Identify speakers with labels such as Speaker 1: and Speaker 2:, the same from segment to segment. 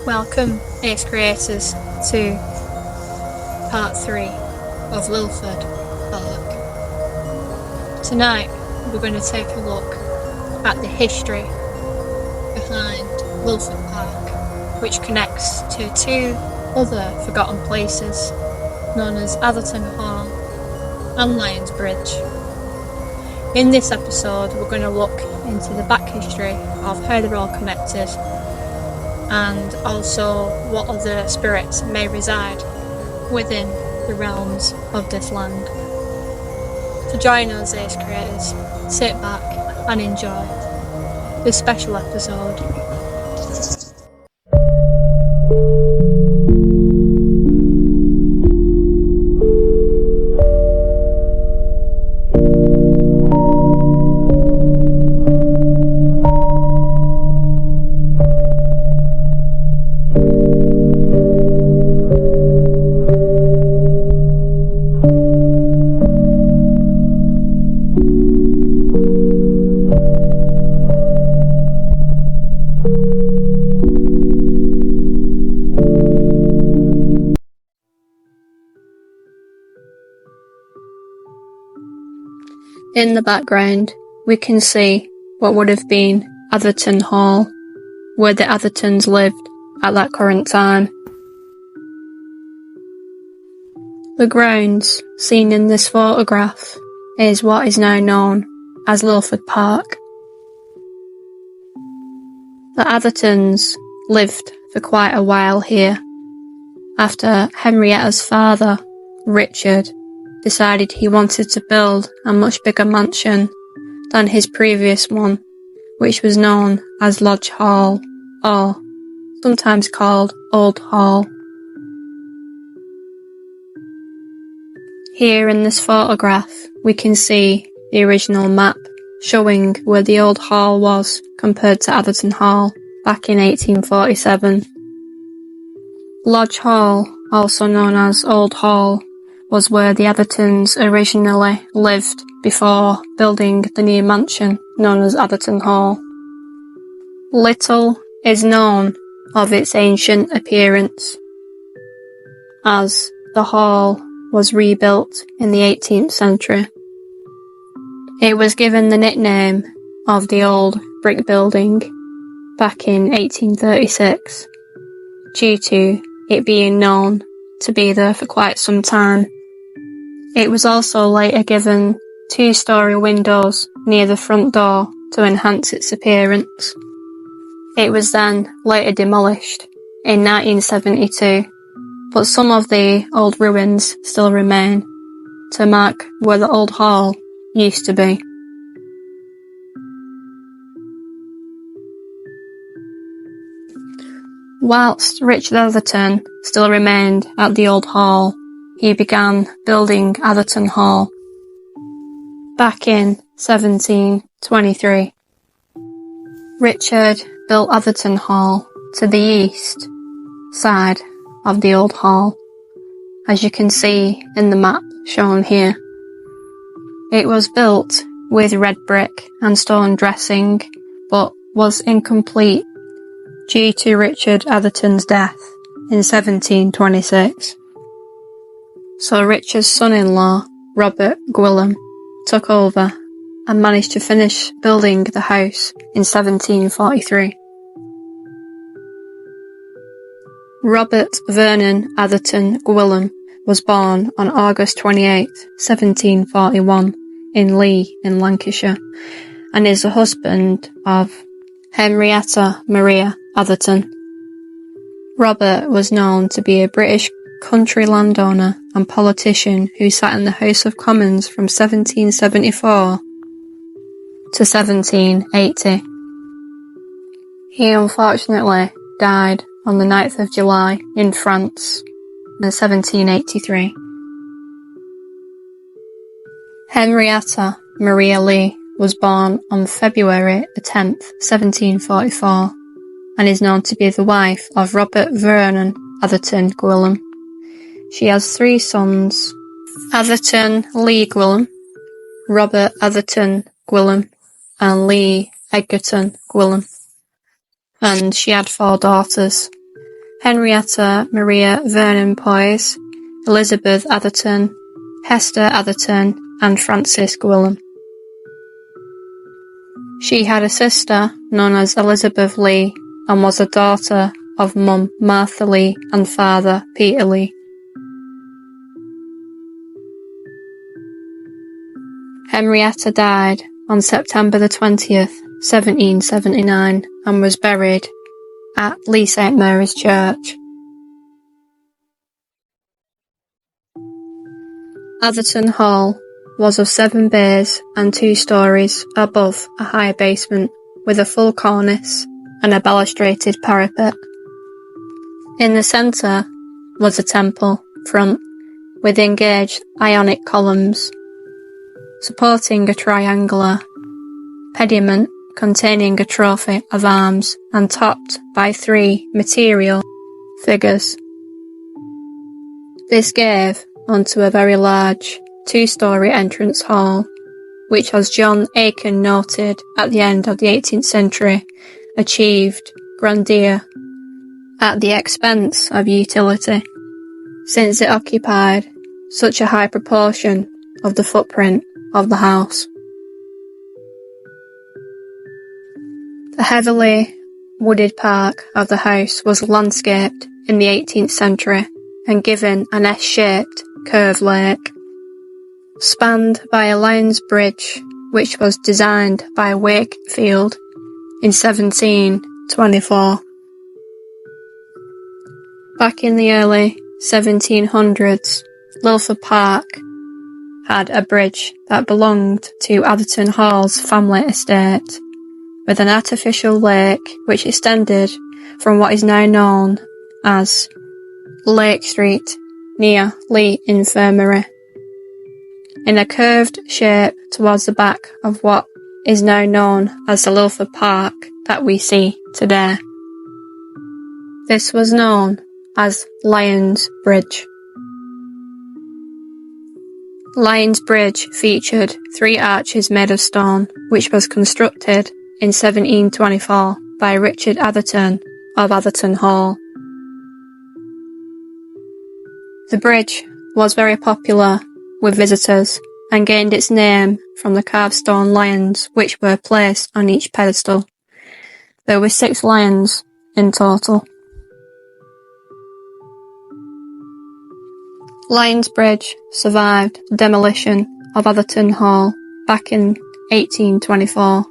Speaker 1: Welcome, Ace Creators, to part 3 of Lilford Park. Tonight, we're going to take a look at the history behind Lilford Park, which connects to two other forgotten places known as Atherton Hall and Lions Bridge. In this episode, we're going to look into the back history of how they're all connected, and also what other spirits may reside within the realms of this land. To join us, Ace Creators, sit back and enjoy this special episode. In the background, we can see what would have been Atherton Hall, where the Athertons lived at that current time. The grounds seen in this photograph is what is now known as Lilford Park. The Athertons lived for quite a while here, after Henrietta's father, Richard, decided he wanted to build a much bigger mansion than his previous one, which was known as Lodge Hall, or sometimes called Old Hall. Here in this photograph, we can see the original map showing where the Old Hall was compared to Atherton Hall back in 1847. Lodge Hall, also known as Old Hall, was where the Athertons originally lived before building the new mansion known as Atherton Hall. Little is known of its ancient appearance, as the hall was rebuilt in the 18th century. It was given the nickname of the old brick building back in 1836, due to it being known to be there for quite some time. It was also later given 2-storey windows near the front door to enhance its appearance. It was then later demolished in 1972, but some of the old ruins still remain to mark where the old hall used to be. Whilst Richard Atherton still remained at the old hall, he began building Atherton Hall back in 1723. Richard built Atherton Hall to the east side of the old hall, as you can see in the map shown here. It was built with red brick and stone dressing, but was incomplete due to Richard Atherton's death in 1726. So Richard's son-in-law, Robert Gwilym, took over and managed to finish building the house in 1743. Robert Vernon Atherton Gwilym was born on August 28, 1741, in Lee in Lancashire, and is the husband of Henrietta Maria Atherton. Robert was known to be a British country landowner and politician who sat in the House of Commons from 1774 to 1780. He unfortunately died on the 9th of July in France in 1783. Henrietta Maria Lee was born on February the 10th, 1744, and is known to be the wife of Robert Vernon Atherton Gwilym. She has 3 sons: Atherton Lee Gwilym, Robert Atherton Gwilym, and Lee Egerton Gwilym. And she had 4 daughters. Henrietta Maria Vernon Poyes, Elizabeth Atherton, Hester Atherton, and Frances Gwilym. She had a sister known as Elizabeth Lee and was a daughter of Mum Martha Lee and father Peter Lee. Henrietta died on September the 20th, 1779, and was buried at Lee St Mary's Church. Atherton Hall was of 7 bays and 2 stories above a high basement with a full cornice and a balustraded parapet. In the centre was a temple front with engaged Ionic columns supporting a triangular pediment containing a trophy of arms and topped by 3 material figures. This gave onto a very large 2-storey entrance hall, which, as John Aiken noted at the end of the 18th century, achieved grandeur at the expense of utility, since it occupied such a high proportion of the footprint of the house. The heavily wooded park of the house was landscaped in the 18th century and given an S-shaped curved lake, spanned by a Lions Bridge which was designed by Wakefield in 1724. Back in the early 1700s, Lilford Park had a bridge that belonged to Atherton Hall's family estate, with an artificial lake which extended from what is now known as Lake Street near Lee Infirmary, in a curved shape towards the back of what is now known as the Lilford Park that we see today. This was known as Lions Bridge. Lions Bridge featured 3 arches made of stone, which was constructed in 1724 by Richard Atherton of Atherton Hall. The bridge was very popular with visitors and gained its name from the carved stone lions which were placed on each pedestal. There were 6 lions in total. Lions Bridge survived the demolition of Atherton Hall back in 1824,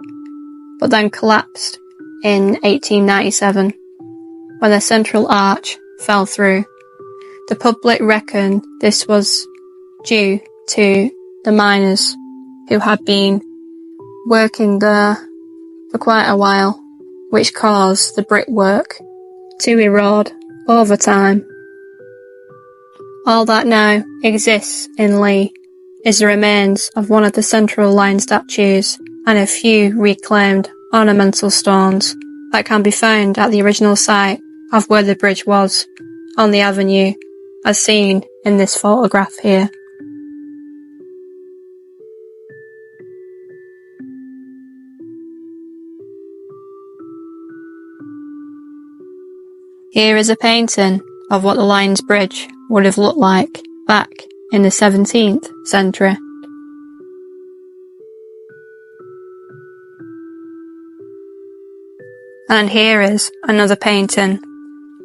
Speaker 1: but then collapsed in 1897 when the central arch fell through. The public reckon this was due to the miners who had been working there for quite a while, which caused the brickwork to erode over time. All that now exists in Lee is the remains of one of the central lion statues and a few reclaimed ornamental stones that can be found at the original site of where the bridge was, on the avenue, as seen in this photograph here. Here is a painting of what the Lions Bridge would have looked like back in the 17th century. And here is another painting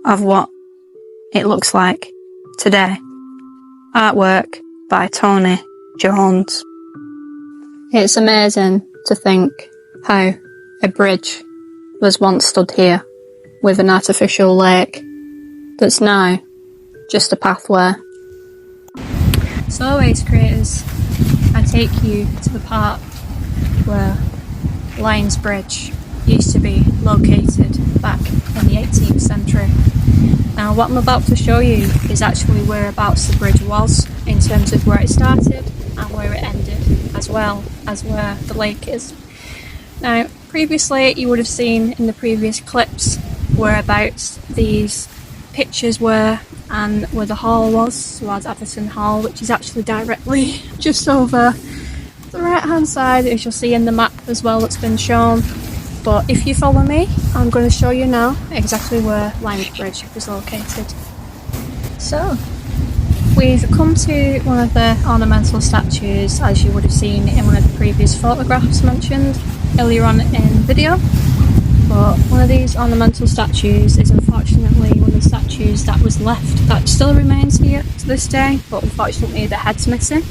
Speaker 1: of what it looks like today. Artwork by Tony Jones. It's amazing to think how a bridge was once stood here with an artificial lake that's now just a pathway. So always, creators, I take you to the park where Lions Bridge used to be located back in the 18th century. Now what I'm about to show you is actually whereabouts the bridge was in terms of where it started and where it ended, as well as where the lake is. Now previously you would have seen in the previous clips whereabouts these pictures were and where the hall was, towards Atherton Hall, which is actually directly just over the right hand side, as you'll see in the map as well that's been shown. But if you follow me, I'm going to show you now exactly where Lions Bridge is located. So, we've come to one of the ornamental statues, as you would have seen in one of the previous photographs mentioned earlier on in the video. But one of these ornamental statues is unfortunately one of the statues that was left that still remains here to this day, but unfortunately the head's missing.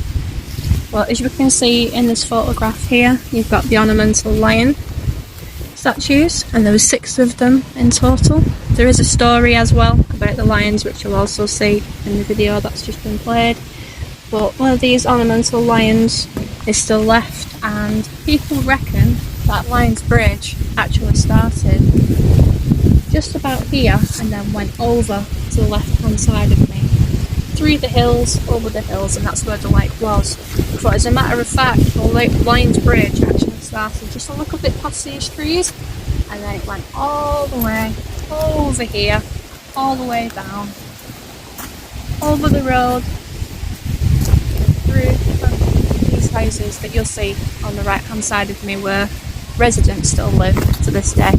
Speaker 1: Well, as you can see in this photograph here, you've got the ornamental lion statues, and there were 6 of them in total. There is a story as well about the lions, which you'll also see in the video that's just been played. But one of these ornamental lions is still left, and people reckon that Lions Bridge actually started just about here and then went over to the left hand side of me, through the hills, over the hills, and that's where the lake was. But as a matter of fact, the Lions Bridge actually started just a little bit past these trees, and then it went all the way over here, all the way down, over the road, through these houses that you'll see on the right hand side of me where residents still live to this day.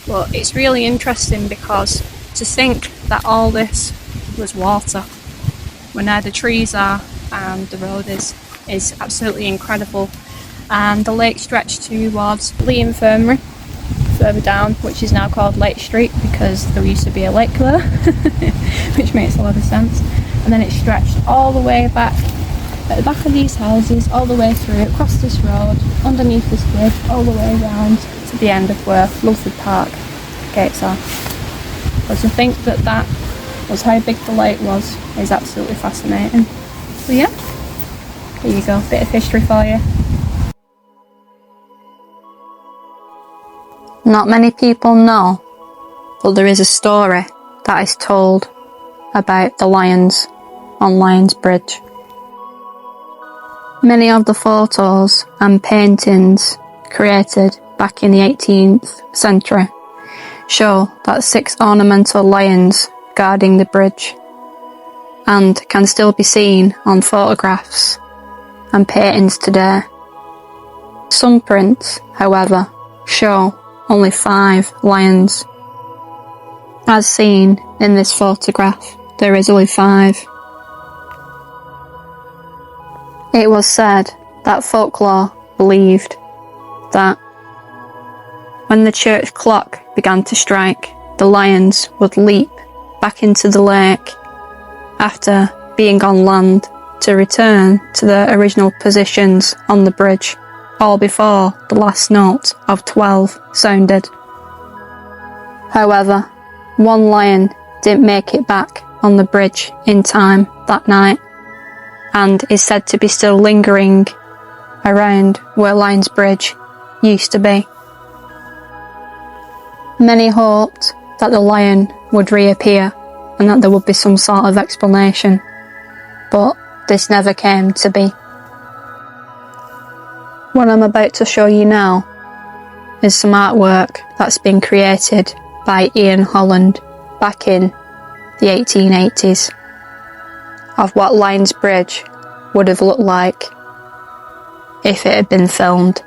Speaker 1: But it's really interesting because to think that all this was water where now the trees are and the road is absolutely incredible. And the lake stretched towards the infirmary further down, which is now called Lake Street because there used to be a lake there, which makes a lot of sense. And then it stretched all the way back at the back of these houses, all the way through, across this road, underneath this bridge, all the way around to the end of where Lilford Park gates are. But to think that that was how big the lake was is absolutely fascinating. So yeah, there you go, bit of history for you. Not many people know, but there is a story that is told about the lions on Lions Bridge. Many of the photos and paintings created back in the 18th century show that 6 ornamental lions guarding the bridge, and can still be seen on photographs and paintings today. Some prints, however, show only 5 lions. As seen in this photograph, there is only 5. It was said that folklore believed that when the church clock began to strike, the lions would leap back into the lake after being on land to return to their original positions on the bridge, all before the last note of 12 sounded. However, one lion didn't make it back on the bridge in time that night, and is said to be still lingering around where Lions Bridge used to be. Many hoped that the lion would reappear and that there would be some sort of explanation, but this never came to be. What I'm about to show you now is some artwork that's been created by Ian Holland back in the 1880s of what Lions Bridge would have looked like if it had been filmed.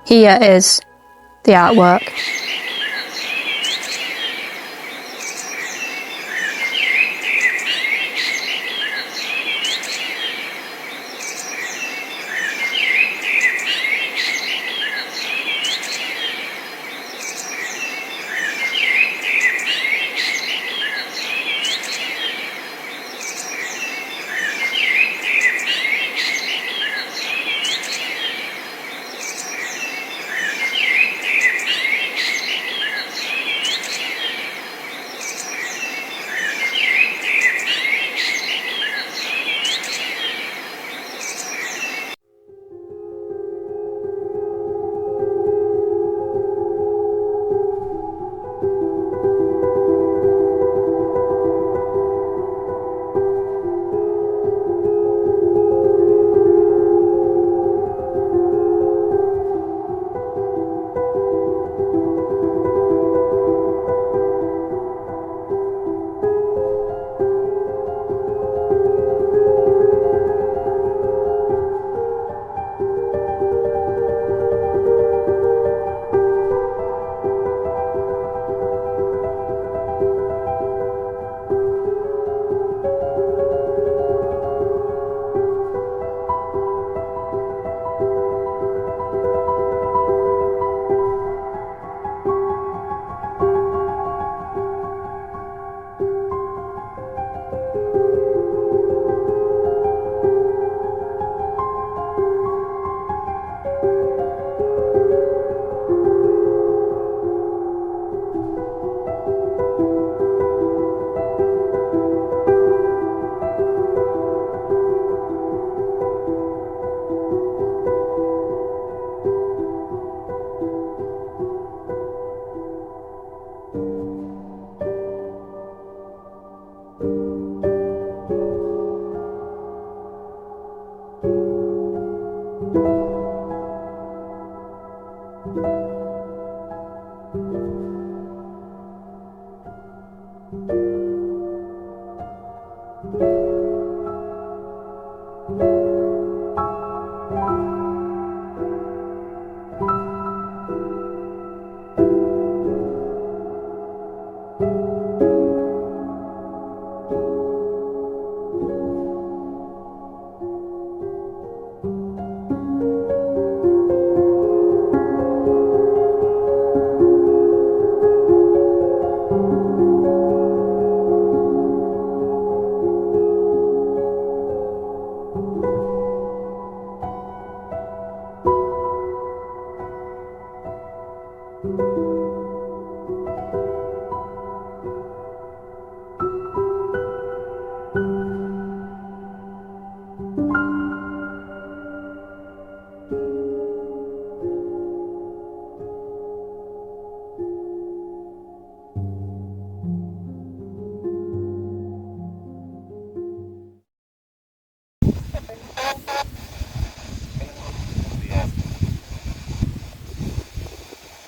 Speaker 1: Here is the artwork.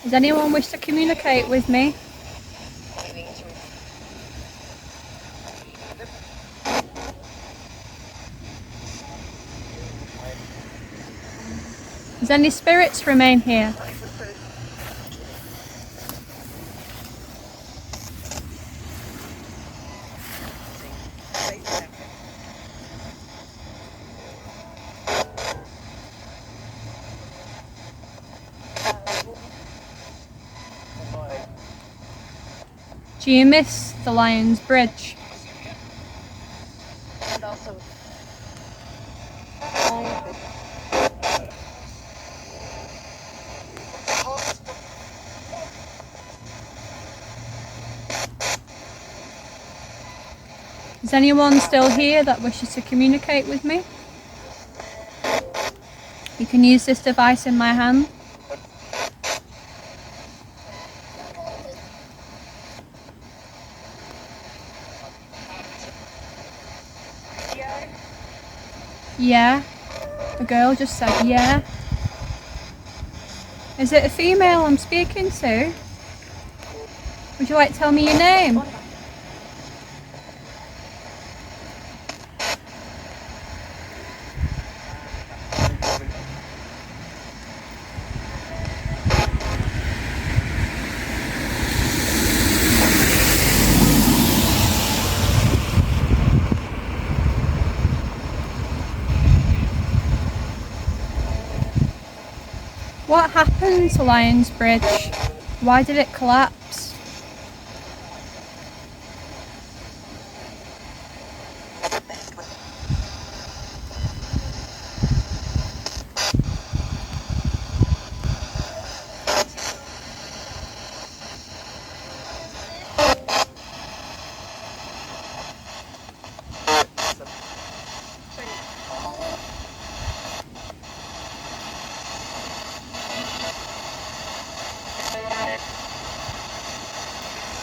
Speaker 1: Does anyone wish to communicate with me? Does any spirits remain here? Do you miss the Lion's Bridge?
Speaker 2: And also,
Speaker 1: Is anyone still here that wishes to communicate with me? You can use this device in my hand. Yeah. The girl just said yeah. Is it a female I'm speaking to? Would you like to tell me your name? What happened to Lion's Bridge? Why did it collapse?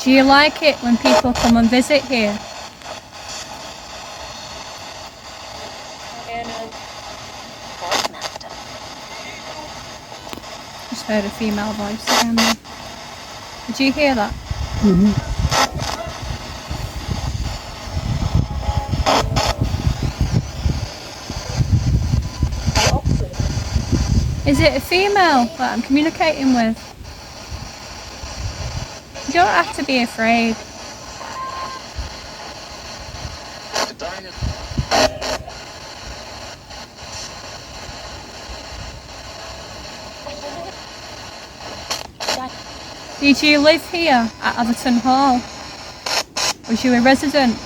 Speaker 1: Do you like it when people come and visit here? Just heard a female voice again there. Did you hear that? Is it a female that I'm communicating with? You don't have to be afraid. Did you live here at Atherton Hall? Was you a resident?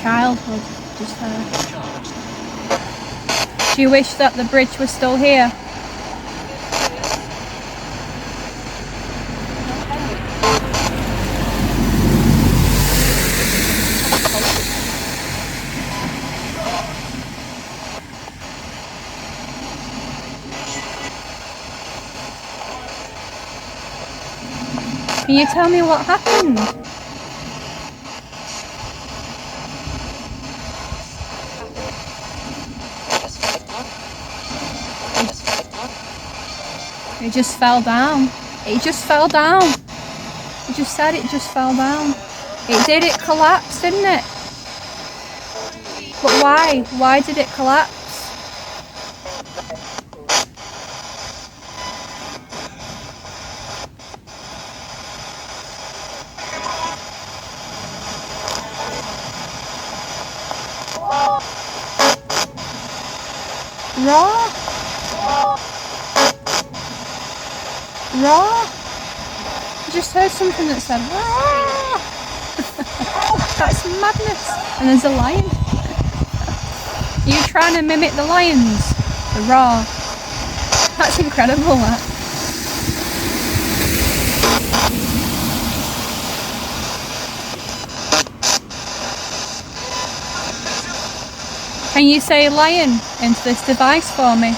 Speaker 1: Childhood, just there. Do you wish that the bridge was still here? Can you tell me what happened? It just fell down. It just fell down. You just said it just fell down. It did, it collapsed, didn't it? But why? Why did it collapse? Raw? Raw? I just heard something that said raw. That's madness. And there's a lion. Are you trying to mimic the lions? The raw. That's incredible, that. Can you say lion into this device for me?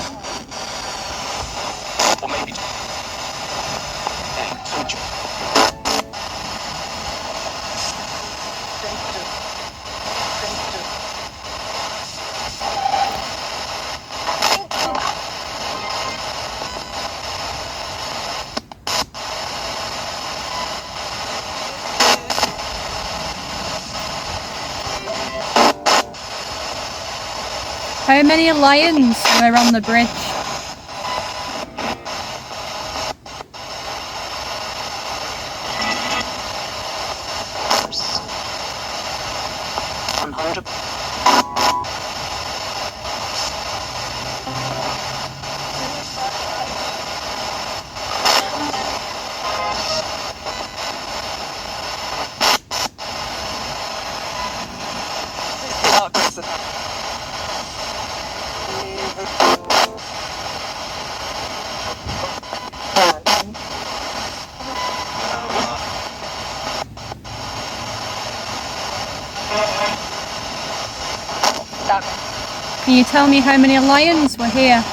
Speaker 1: How many lions were on the bridge? Can you tell me how many lions were here?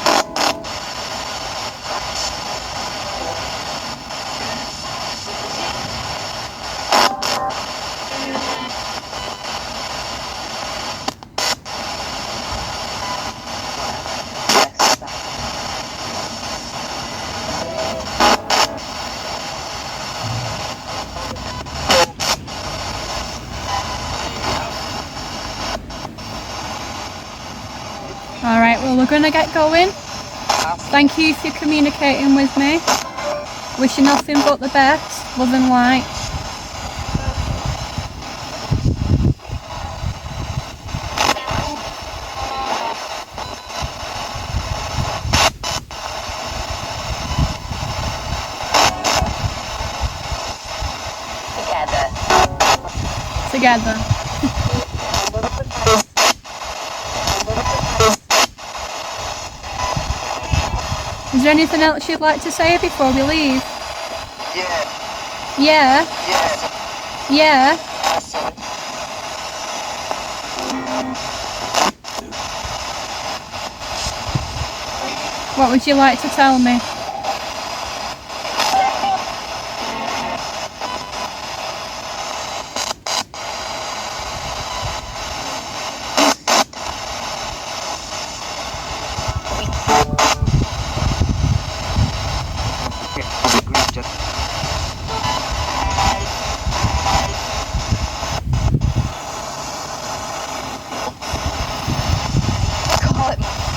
Speaker 1: Alright, well we're gonna get going. Thank you for communicating with me. Wish you nothing but the best. Love and light. Together. Is there anything else you'd like to say before we leave? Yeah. Yeah. What would you like to tell me?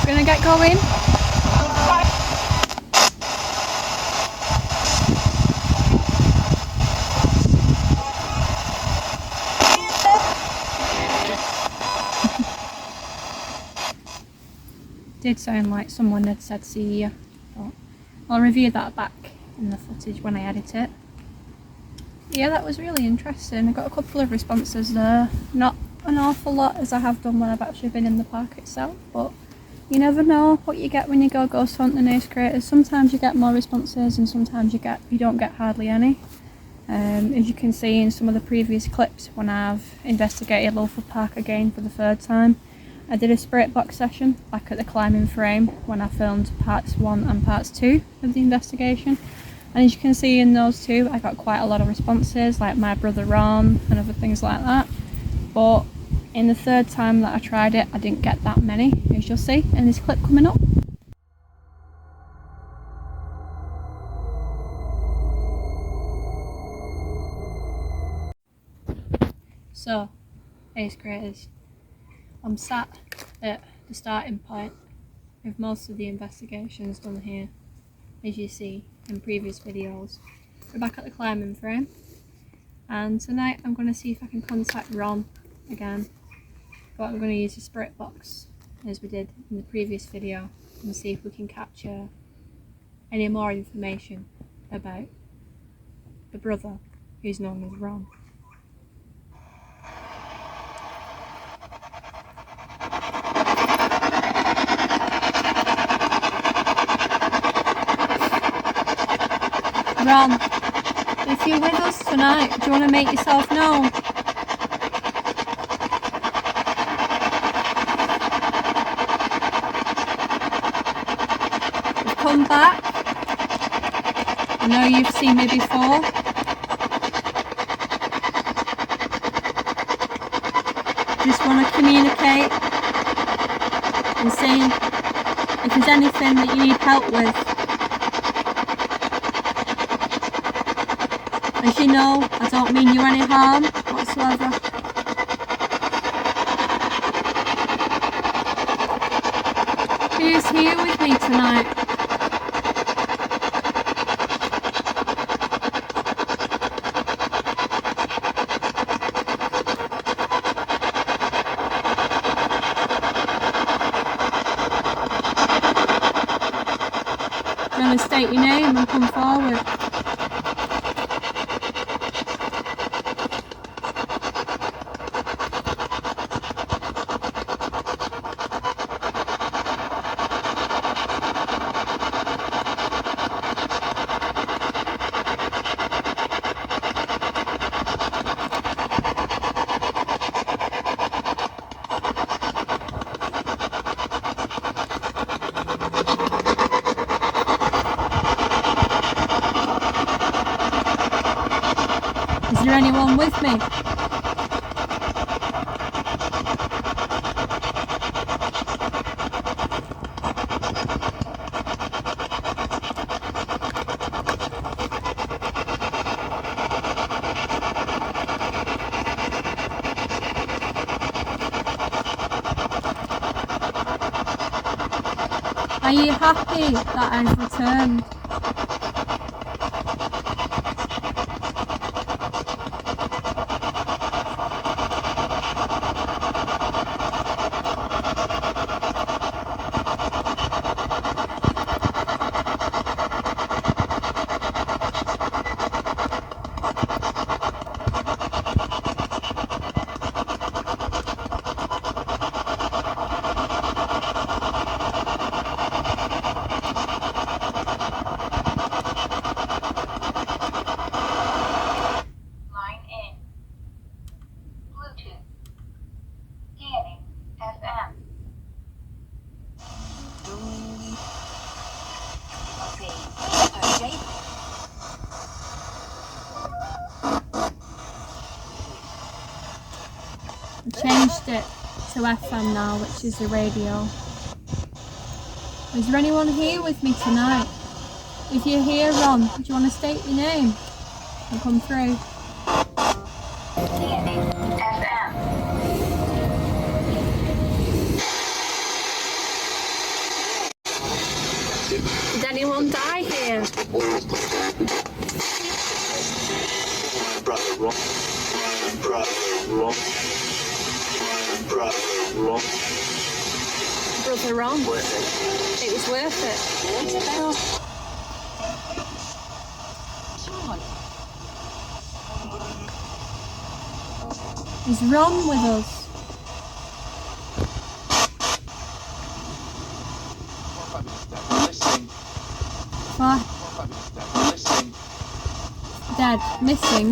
Speaker 1: Gonna get going? Did sound like someone had said see ya, but I'll review that back in the footage when I edit it. Yeah, that was really interesting. I got a couple of responses there. Not an awful lot as I have done when I've actually been in the park itself, but you never know what you get when you go ghost hunting ace creators. Sometimes you get more responses and sometimes you don't get hardly any. As you can see in some of the previous clips when I've investigated Lilford Park again for the third time, I did a spirit box session back at the climbing frame when I filmed parts 1 and parts 2 of the investigation, and as you can see in those two I got quite a lot of responses, like my brother Ron and other things like that, but in the third time that I tried it I didn't get that many, as you'll see in this clip coming up. So, ace creators, I'm sat at the starting point of most of the investigations done here, as you see in previous videos. We're back at the climbing frame, and tonight I'm going to see if I can contact Ron again, but I'm going to use a spirit box as we did in the previous video and see if we can capture any more information about the brother who's known as Ron. Ron, if you're with us tonight, do you want to make yourself known? You've come back. I know you've seen me before. Just want to communicate and see if there's anything that you need help with. As you know, I don't mean you any harm whatsoever. Who's here with me tonight? Do you want to state your name and come forward? Is there anyone with me? Are you happy that I've returned? I changed it to FM now, which is the radio. Is there anyone here with me tonight? If you're here, Ron, do you want to state your name and come through? Did anyone die here? Brother Ron. It was worth it. Is Ron with us? What? Dead. Missing?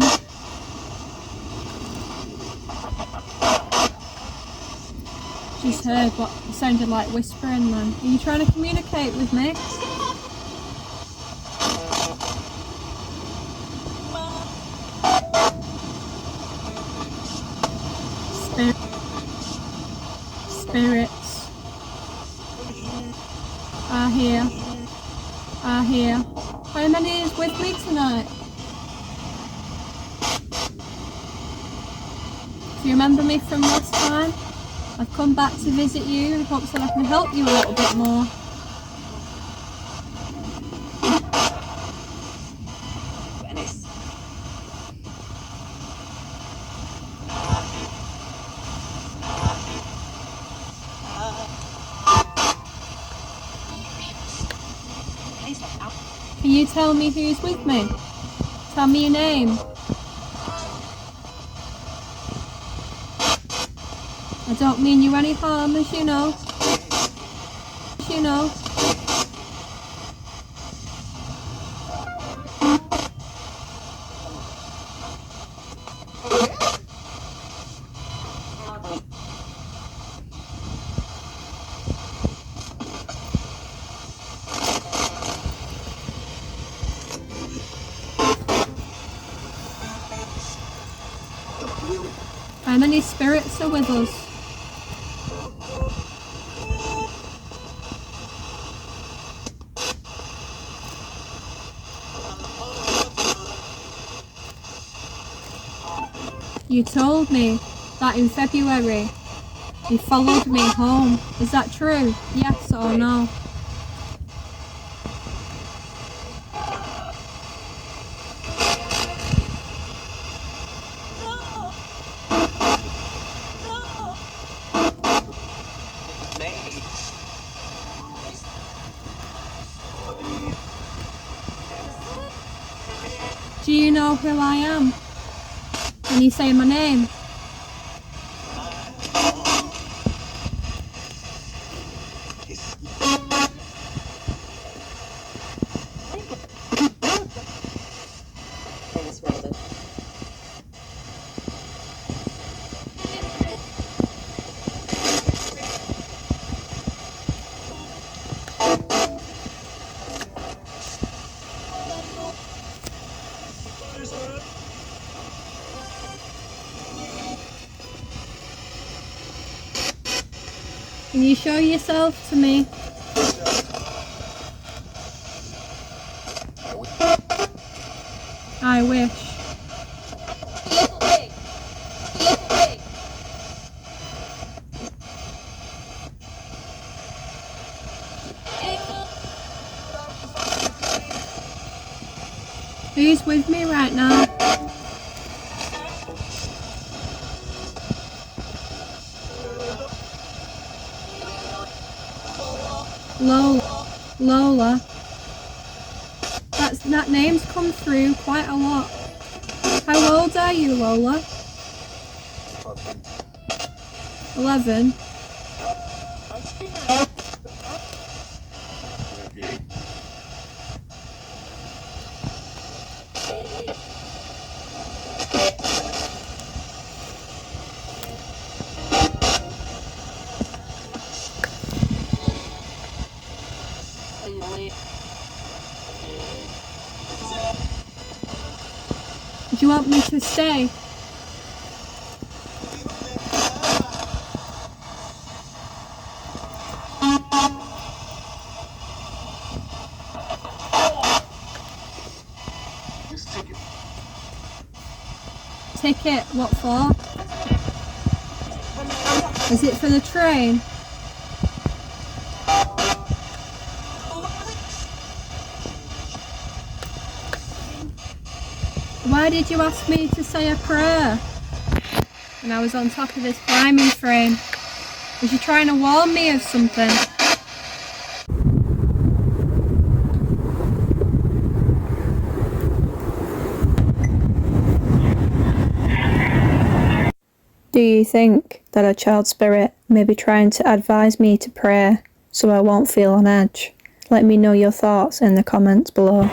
Speaker 1: Just heard what sounded like whispering then. Are you trying to communicate with me? Spirits are here. How many is with me tonight? Do you remember me from last time? I've come back to visit you in hopes that I can help you a little bit more. Can you tell me who's with me? Tell me your name. I don't mean you any harm, as you know. How many spirits are with us? You told me that in February He followed me home. Is that true? Yes or no? Do you know who I am? Can you say my name? Can you show yourself to me? I wish. Who's with me right now? Lola. That name's come through quite a lot. How old are you, Lola? 11. Do you want me to stay? Ticket? What for? Is it for the train? Why did you ask me to say a prayer when I was on top of this climbing frame? Was you trying to warn me of something? Do you think that a child spirit may be trying to advise me to pray so I won't feel on edge? Let me know your thoughts in the comments below.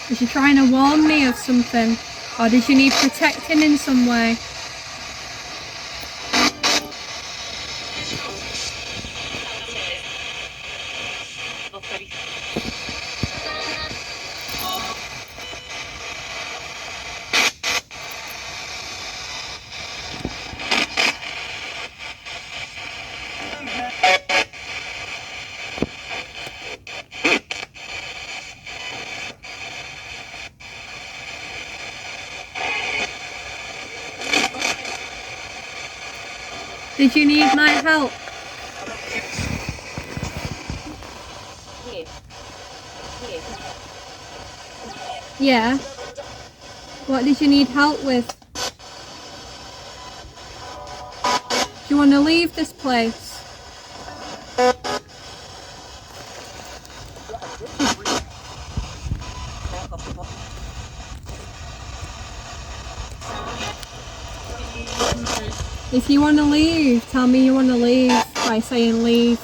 Speaker 1: Was you trying to warn me of something? Or did you need protecting in some way? Did you need my help? Yeah. What did you need help with? Do you want to leave this place? If you want to leave, tell me you want to leave by saying leave.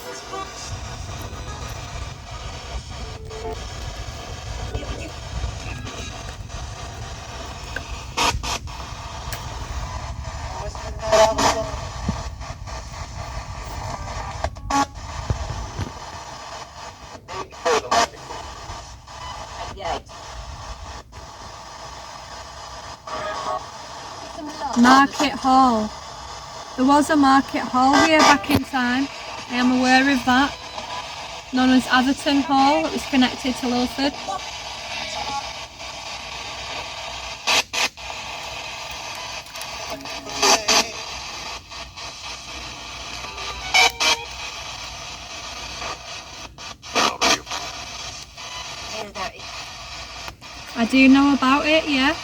Speaker 1: Market Hall. There was a market hall here back in time. I am aware of that. Known as Atherton Hall. It was connected to Lilford. I do know about it, yeah.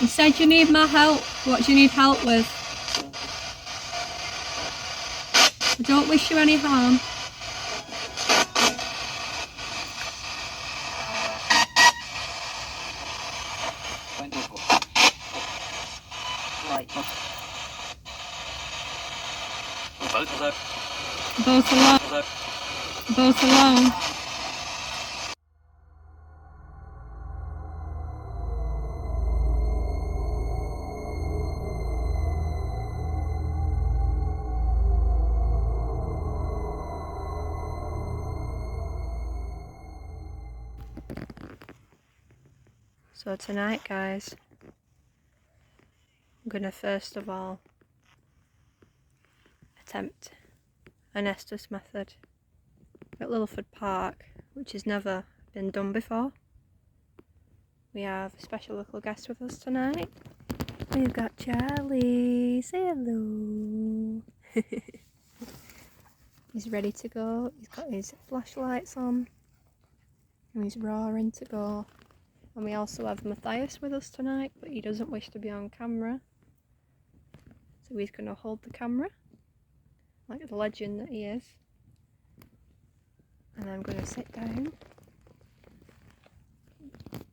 Speaker 1: You said you need my help. What do you need help with? I don't wish you any harm. Both alone. Both alone. So tonight, guys, I'm gonna first of all attempt an Estes method at Lilford Park, which has never been done before. We have a special little guest with us tonight. We've got Charlie. Say hello. He's ready to go. He's got his flashlights on and he's roaring to go. And we also have Matthias with us tonight, but he doesn't wish to be on camera, so he's going to hold the camera like the legend that he is. And I'm going to sit down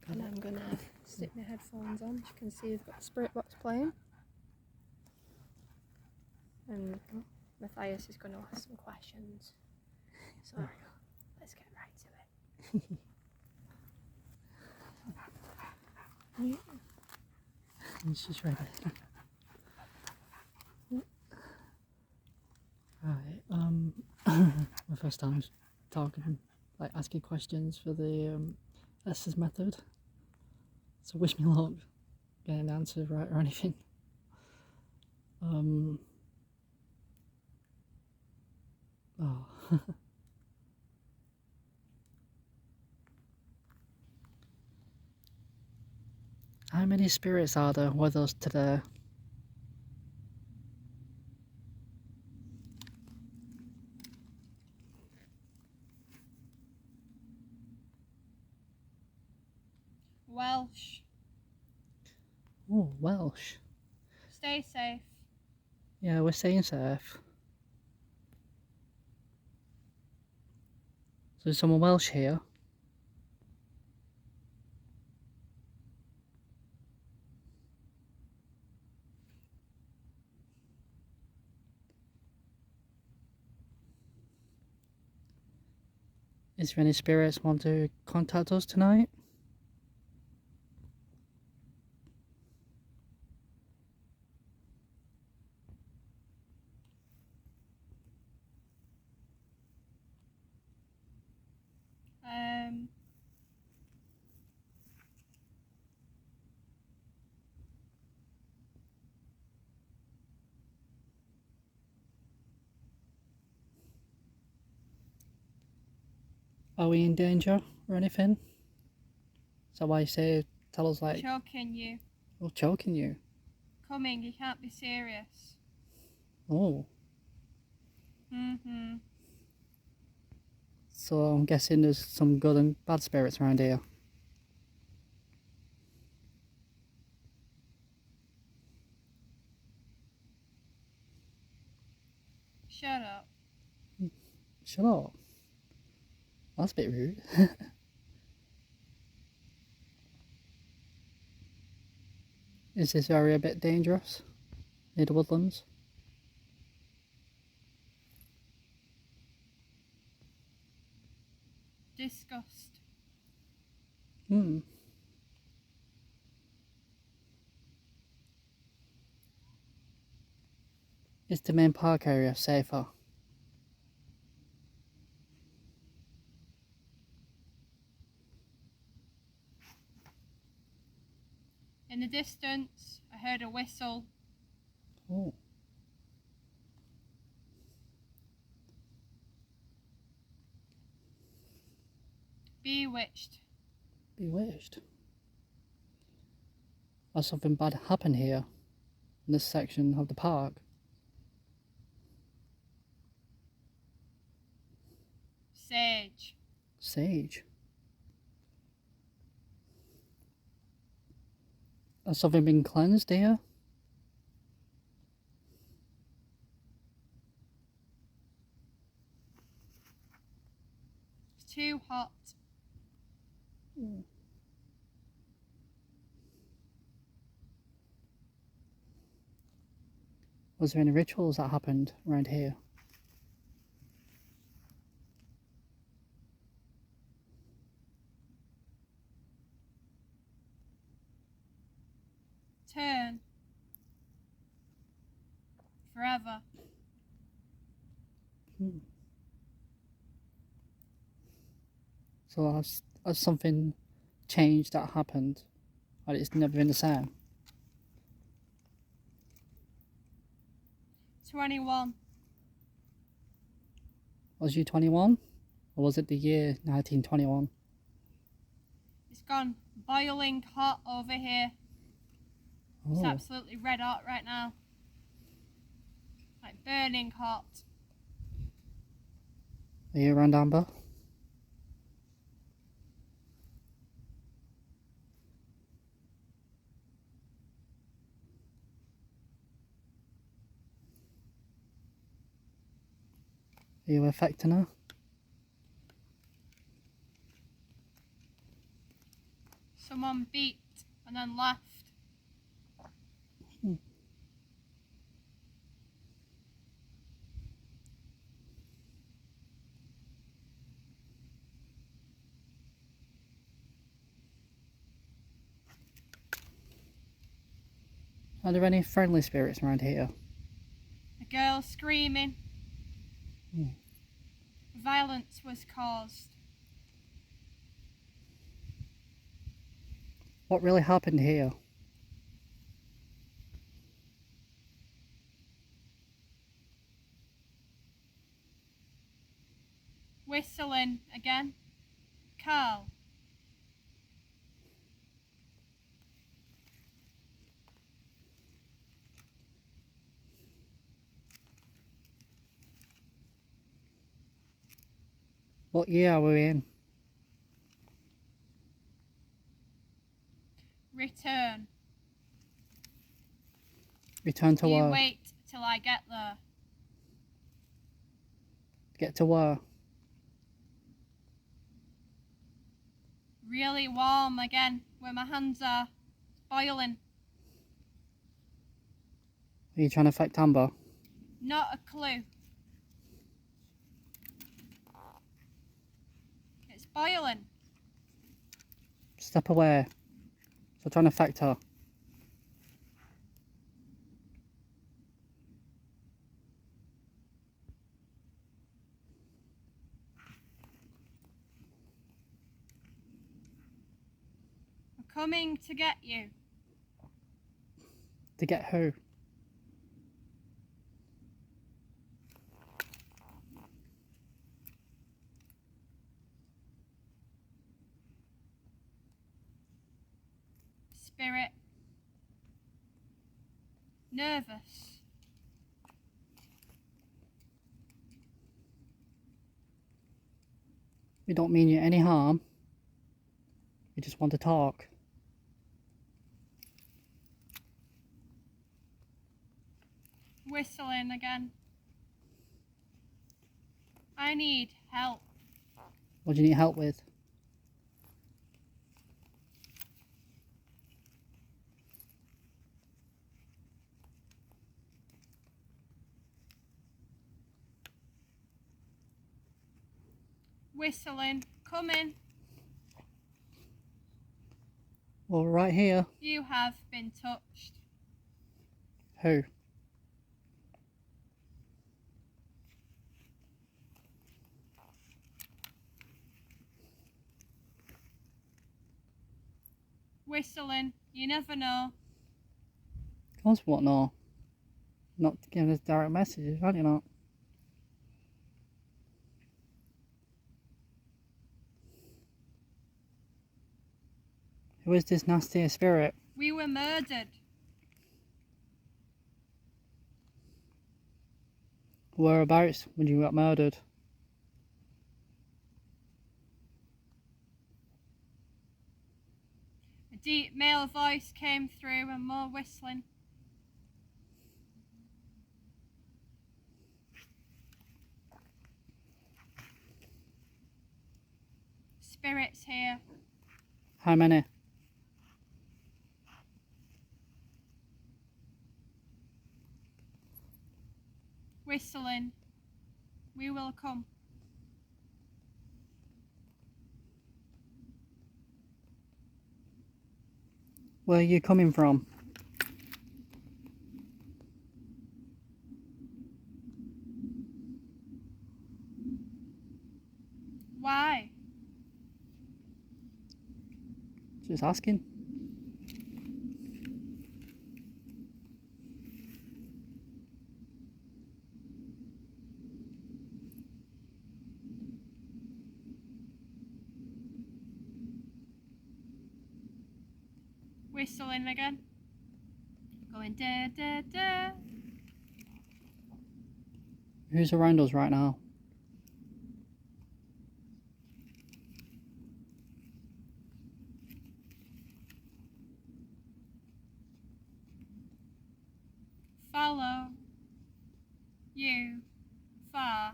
Speaker 1: and I'm going to stick my headphones on. As you can see, we've got the spirit box playing, and Matthias is going to ask some questions. So let's get right to it. Yeah.
Speaker 2: And she's ready. Right, my first time talking, like asking questions for the Estes method. So wish me luck getting an answer right or anything. Oh. How many spirits are there with us today?
Speaker 1: Welsh.
Speaker 2: Oh, Welsh.
Speaker 1: Stay safe.
Speaker 2: Yeah, we're staying safe. So there's someone Welsh here. Is there any spirits want to contact us tonight? Are we in danger or anything? Is that why you say, tell us like...
Speaker 1: Choking you.
Speaker 2: Oh, choking you.
Speaker 1: Coming, you can't be serious.
Speaker 2: Oh.
Speaker 1: Mm-hmm.
Speaker 2: So I'm guessing there's some good and bad spirits around here.
Speaker 1: Shut up.
Speaker 2: Shut up. That's a bit rude. Is this area a bit dangerous? Near the woodlands?
Speaker 1: Disgust.
Speaker 2: Is the main park area safer?
Speaker 1: distance, I heard a whistle.
Speaker 2: Oh.
Speaker 1: Bewitched.
Speaker 2: Bewitched. Has something bad happened here in this section of the park?
Speaker 1: Sage.
Speaker 2: Sage. Has something been cleansed here?
Speaker 1: It's too hot.
Speaker 2: Was there any rituals that happened around here?
Speaker 1: Turn. Forever.
Speaker 2: So has something changed that happened? And it's never been the same?
Speaker 1: 21.
Speaker 2: Was you 21? Or was it the year 1921?
Speaker 1: It's gone boiling hot over here. It's
Speaker 2: Oh,
Speaker 1: absolutely red hot right now. Like burning hot.
Speaker 2: are you around, Amber? Are you affecting her?
Speaker 1: Someone beat and then left.
Speaker 2: Are there any friendly spirits around here?
Speaker 1: A girl screaming. Violence was caused.
Speaker 2: What really happened here?
Speaker 1: Whistling again. Carl.
Speaker 2: What year are we in?
Speaker 1: Return.
Speaker 2: Return to
Speaker 1: You
Speaker 2: where?
Speaker 1: wait till I get there.
Speaker 2: Get to where?
Speaker 1: Really warm again, where my hands are. Boiling.
Speaker 2: Are you trying to affect Amber?
Speaker 1: Not a clue. It's boiling.
Speaker 2: Step away. So trying to affect her.
Speaker 1: I'm coming to get you.
Speaker 2: To get who?
Speaker 1: Spirit. Nervous.
Speaker 2: We don't mean you any harm. We just want to talk.
Speaker 1: Whistling again. I need help.
Speaker 2: What do you need help with?
Speaker 1: Whistling. Come in.
Speaker 2: Well, right here.
Speaker 1: You have been touched.
Speaker 2: Who?
Speaker 1: Whistling. You never know.
Speaker 2: Of course what, no. Not giving us direct messages, aren't you not? Who is this nasty spirit?
Speaker 3: We were murdered.
Speaker 2: Whereabouts when you got murdered?
Speaker 3: A deep male voice came through and more whistling. Spirits here.
Speaker 2: How many?
Speaker 3: Whistling. We will come.
Speaker 2: Where are you coming from?
Speaker 3: Why?
Speaker 2: Just asking.
Speaker 3: Whistling again. Going da da da.
Speaker 2: Who's around us right now?
Speaker 3: Follow. You. Far.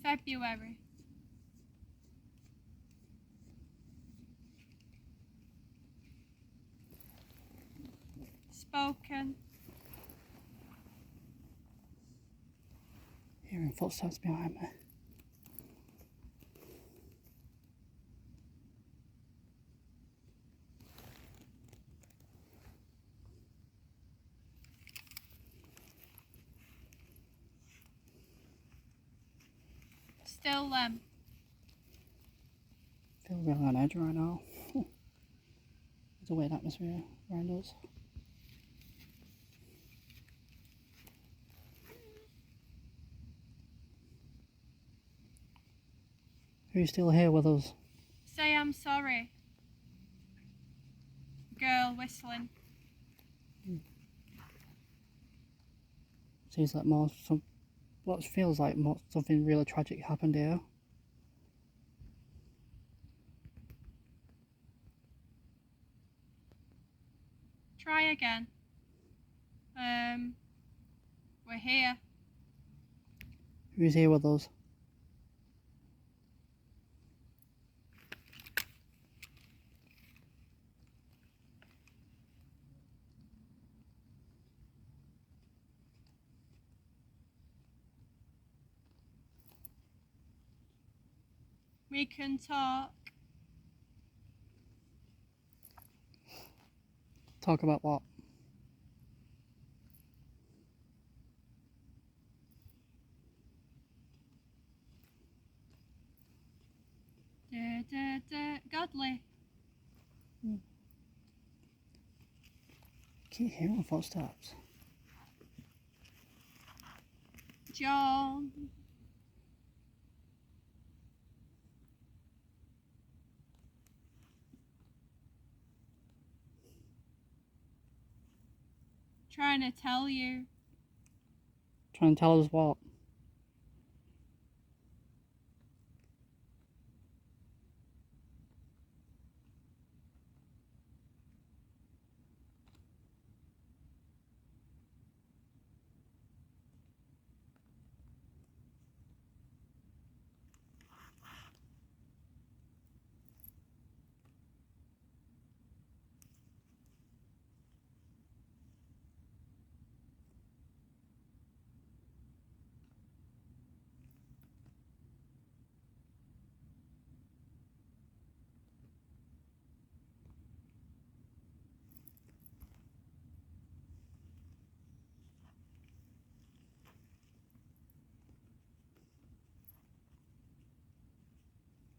Speaker 3: February. Spoken.
Speaker 2: Hearing footsteps behind me.
Speaker 3: Still them.
Speaker 2: Feel really on edge right now. There's a weird atmosphere around us. Who's still here with us?
Speaker 3: Say I'm sorry. Girl whistling.
Speaker 2: Seems like what feels like something really tragic happened here.
Speaker 3: Try again. We're here.
Speaker 2: Who's here with us?
Speaker 3: We can talk.
Speaker 2: Talk about what?
Speaker 3: Da, da, da. Godly.
Speaker 2: Keep hearing footsteps.
Speaker 3: John. Trying to tell you.
Speaker 2: Trying to tell us what?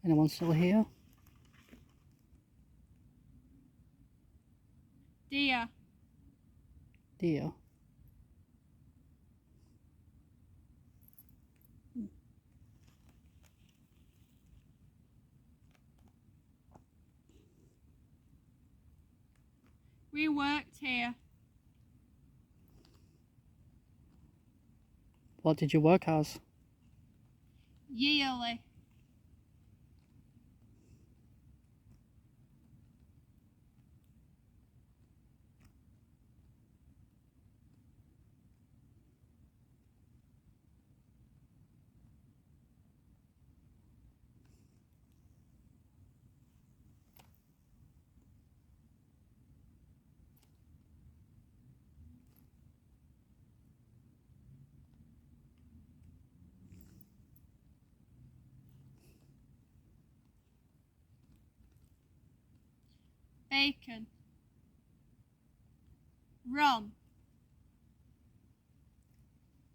Speaker 2: Anyone still here?
Speaker 3: Deer.
Speaker 2: Deer.
Speaker 3: We worked here.
Speaker 2: What did you work as?
Speaker 3: Yearly. Bacon. Rum.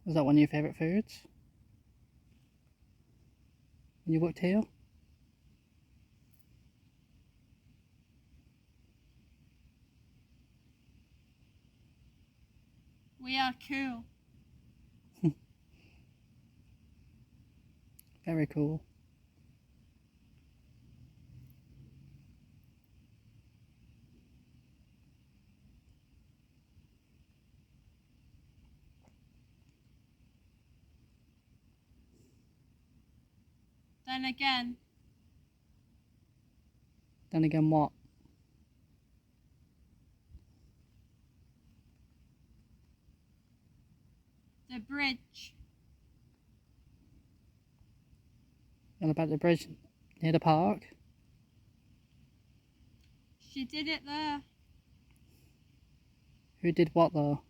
Speaker 2: Was that one of your favourite foods? When you worked here?
Speaker 3: We are cool.
Speaker 2: Very cool.
Speaker 3: Then again,
Speaker 2: Then again, what?
Speaker 3: the bridge.
Speaker 2: And about the bridge near the park?
Speaker 3: She did it there.
Speaker 2: Who did what though?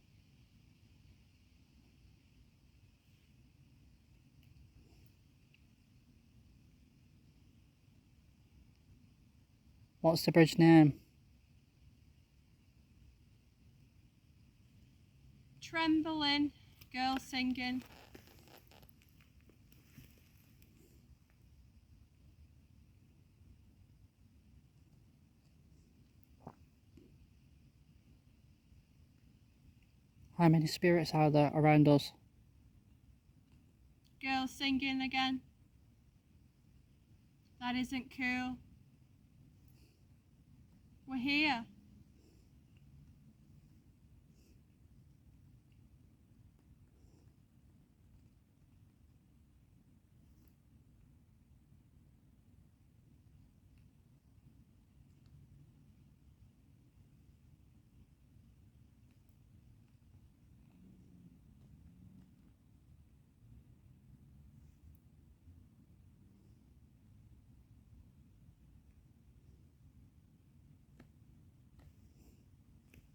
Speaker 2: What's the bridge name?
Speaker 3: Trembling. Girl singing.
Speaker 2: How many spirits are there around us?
Speaker 3: Girl singing again. That isn't cool. We're here.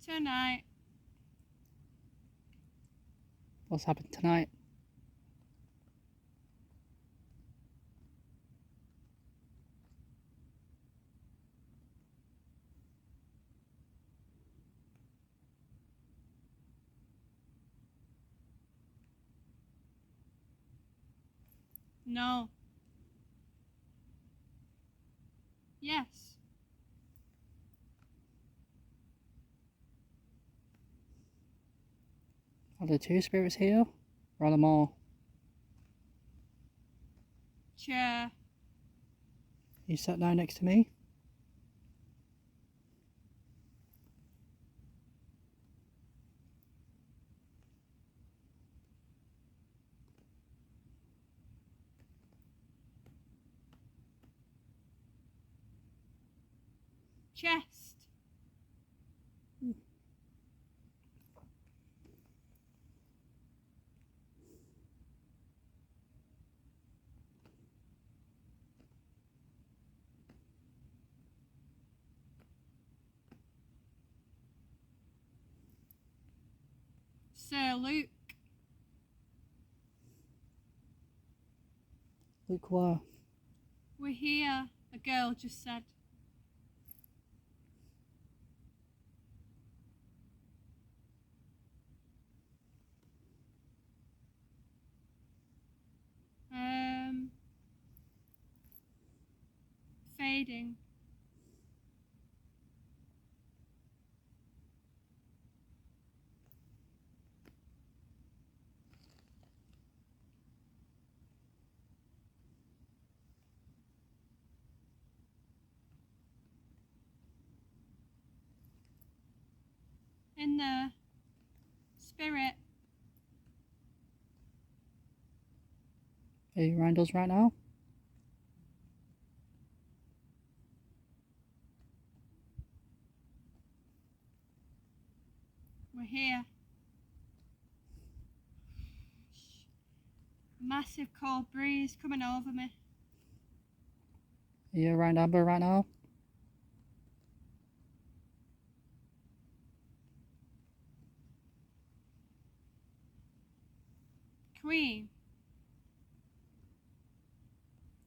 Speaker 3: Tonight.
Speaker 2: What's happened tonight?
Speaker 3: No. Yes.
Speaker 2: Are there two spirits here? Or are there more?
Speaker 3: Chair.
Speaker 2: You sat down next to me?
Speaker 3: Chest. Sir Luke.
Speaker 2: Look where?
Speaker 3: We're here. A girl just said. Um. fading. In the spirit.
Speaker 2: Are you around us right now?
Speaker 3: We're here. Massive cold breeze coming over me.
Speaker 2: Are you around Amber right now?
Speaker 3: Queen.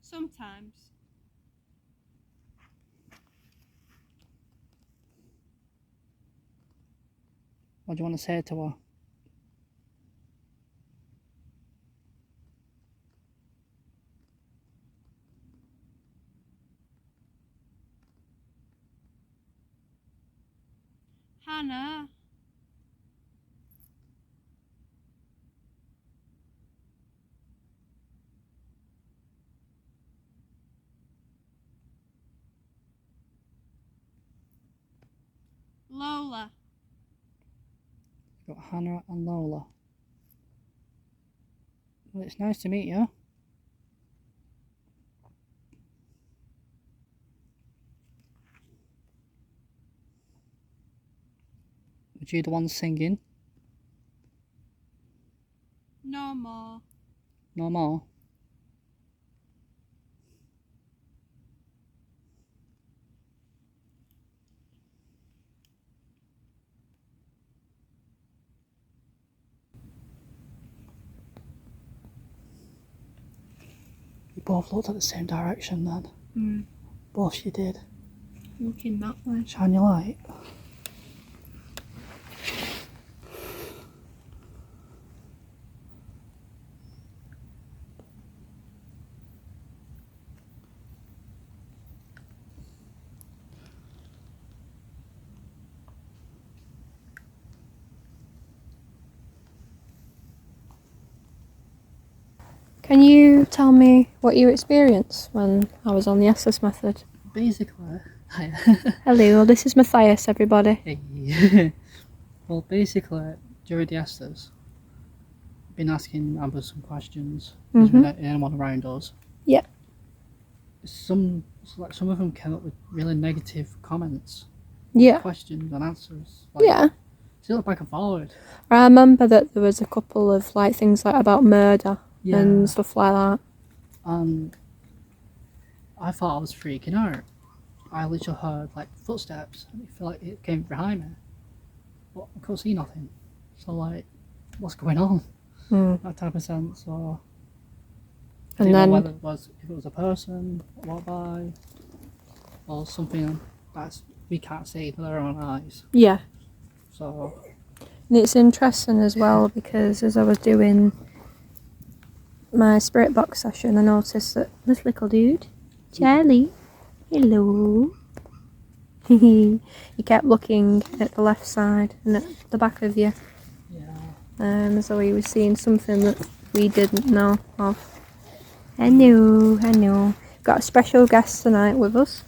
Speaker 3: Sometimes.
Speaker 2: What do you want to say to her?
Speaker 3: Hannah. Lola.
Speaker 2: You've got Hannah and Lola. Well, it's nice to meet you. Was you the one singing?
Speaker 3: No more.
Speaker 2: No more? You both looked at the same direction then. Both you did.
Speaker 3: Looking that way.
Speaker 2: Shine your light.
Speaker 1: Can you tell me what you experienced when I was on the Estes method?
Speaker 2: Basically,
Speaker 1: Hello, this is Matthias, everybody.
Speaker 2: hey. Well, basically, during the Estes, I've been asking Amber some questions. Is there anyone around us?
Speaker 1: Yep.
Speaker 2: Some of them came up with really negative comments.
Speaker 1: Yeah.
Speaker 2: Questions and answers.
Speaker 1: Yeah.
Speaker 2: Still back and forward.
Speaker 1: I remember that there was a couple of things about murder and stuff like that.
Speaker 2: I thought I was freaking out. I literally heard footsteps and it felt like it came behind me. But I couldn't see nothing. So what's going on? That type of sense. Or I didn't know whether if it was a person walked by or something that we can't see with our own eyes.
Speaker 1: Yeah.
Speaker 2: So
Speaker 1: And it's interesting as well because as I was doing my spirit box session, I noticed that this little dude, Charlie, hello, he kept looking at the left side and at the back of you.
Speaker 2: yeah.
Speaker 1: So he was seeing something that we didn't know of. Hello. Got a special guest tonight with us.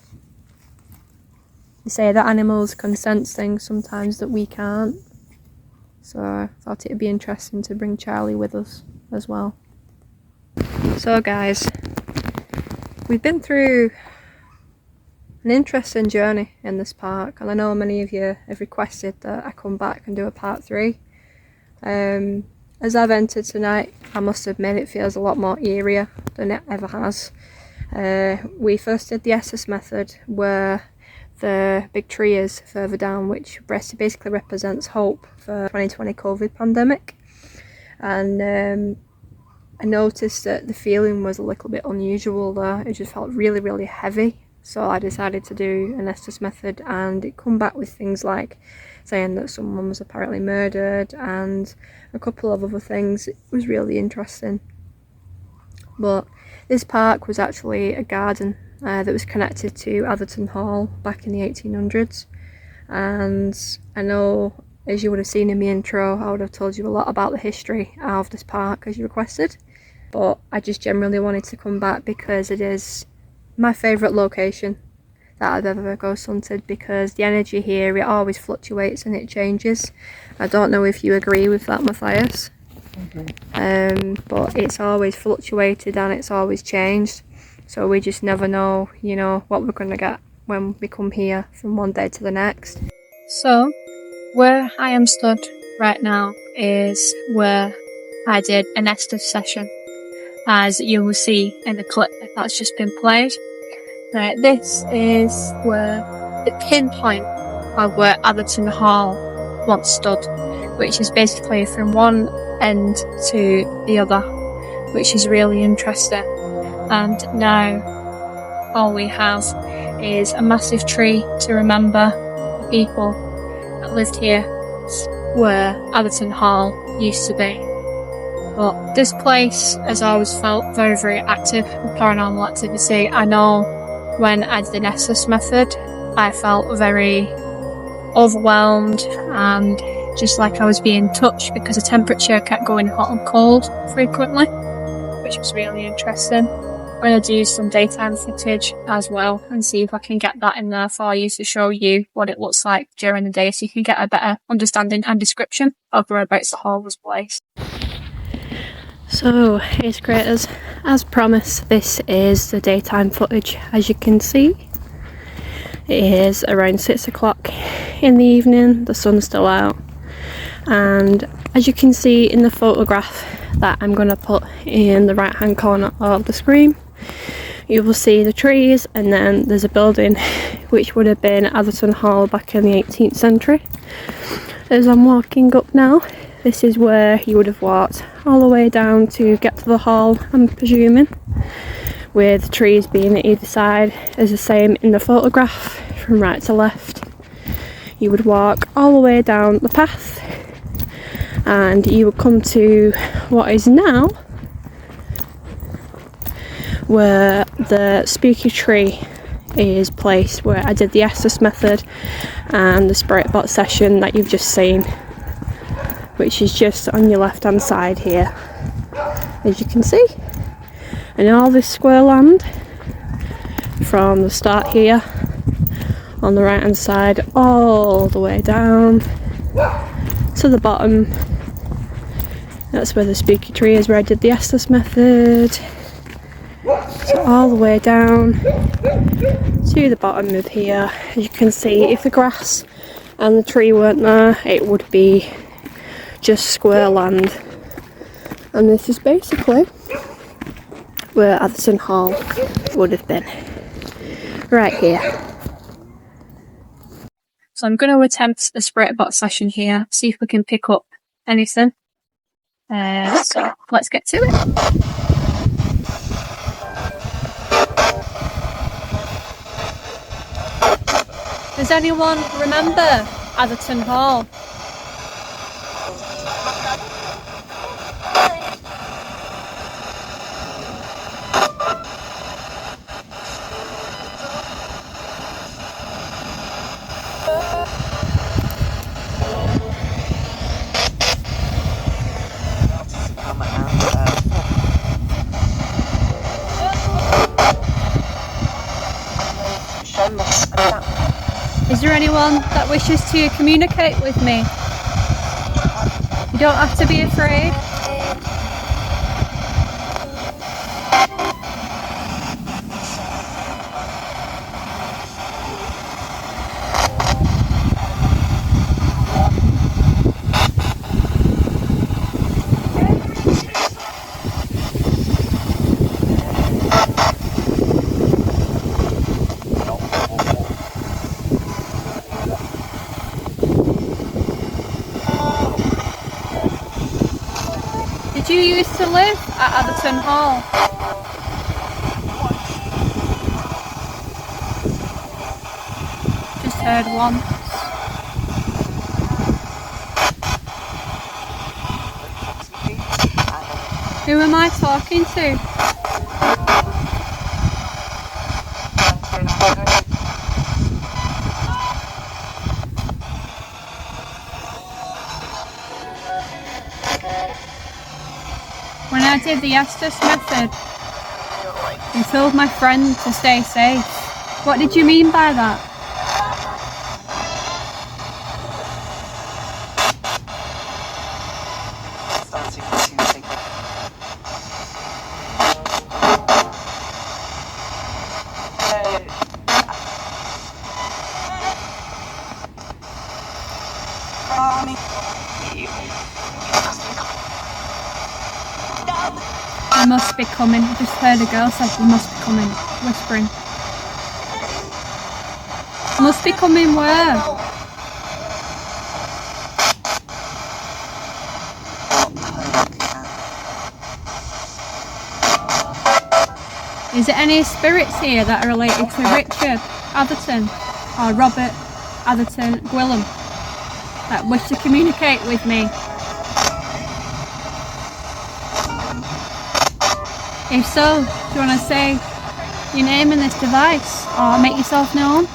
Speaker 1: They say that animals can sense things sometimes that we can't. So I thought it'd be interesting to bring Charlie with us as well. So guys, we've been through an interesting journey in this park, and I know many of you have requested that I come back and do a part 3. As I've entered tonight, I must admit it feels a lot more eerier than it ever has. We first did the Estes method where the big tree is further down, which basically represents hope for 2020 COVID pandemic. And I noticed that the feeling was a little bit unusual there. It just felt really, really heavy. So I decided to do an Estes method, and it come back with things like saying that someone was apparently murdered and a couple of other things. It was really interesting. But this park was actually a garden that was connected to Atherton Hall back in the 1800s. And I know, as you would have seen in the intro, I would have told you a lot about the history of this park as you requested, but I just generally wanted to come back because it is my favourite location that I've ever ghost hunted, because the energy here, it always fluctuates and it changes. I don't know if you agree with that, Matthias. But it's always fluctuated and it's always changed, so we just never know, you know, what we're going to get when we come here from one day to the next. So where I am stood right now is where I did an Estes session, as you will see in the clip that's just been played. This is where the pinpoint of where Atherton Hall once stood, which is basically from one end to the other, which is really interesting. And now all we have is a massive tree to remember the people that lived here, where Atherton Hall used to be. But this place has always felt very, very active with paranormal activity. I know when I did the Nessus method, I felt very overwhelmed and just like I was being touched, because the temperature kept going hot and cold frequently, which was really interesting. I'm going to do some daytime footage as well and see if I can get that in there for you to show you what it looks like during the day, so you can get a better understanding and description of whereabouts the hall was placed. So, Ace Creators, as promised, this is the daytime footage. As you can see, it is around 6 o'clock in the evening, the sun's still out, and as you can see in the photograph that I'm going to put in the right hand corner of the screen, you will see the trees, and then there's a building which would have been Atherton Hall back in the 18th century. As I'm walking up now, this is where you would have walked all the way down to get to the hall, I'm presuming, with trees being at either side, as the same in the photograph, from right to left. You would walk all the way down the path and you would come to what is now where the spooky tree is placed, where I did the Estes method and the spirit box session that you've just seen, which is just on your left hand side here, as you can see. And all this square land from the start here on the right hand side all the way down to the bottom, that's where the spooky tree is, where I did the Estes method. So all the way down to the bottom of here. As you can see, if the grass and the tree weren't there, it would be just square land. And this is basically where Atherton Hall would have been, right here. So I'm going to attempt the spirit box session here, see if we can pick up anything. So let's get to it. Does anyone remember Atherton Hall? Is there anyone that wishes to communicate with me? You don't have to be afraid. Did you used to live at Atherton Hall? Just heard once. Who am I talking to?
Speaker 3: I did the Estes method and told my friend to stay safe. What did you mean by that? He must be coming. I just heard a girl say he must be coming, whispering. Must be coming where? Is there any spirits here that are related to Richard Atherton or Robert Atherton Gwilym that wish to communicate with me? If so, do you want to say your name in this device or make yourself known?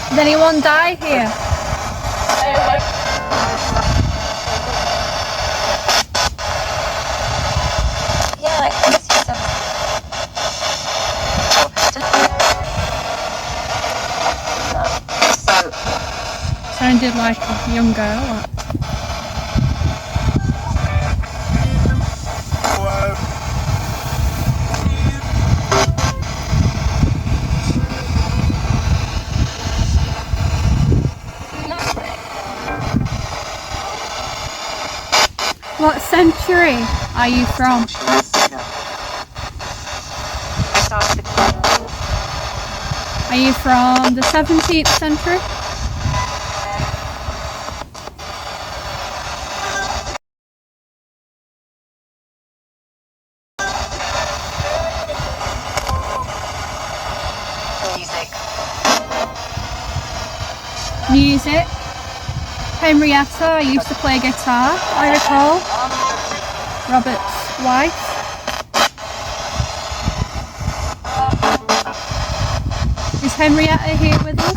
Speaker 3: Did anyone die here? Sounded like a young girl. What century are you from? Are you from the 17th century? Music. Henrietta, I used to play guitar, I recall. Robert's wife. Is Henrietta here with us?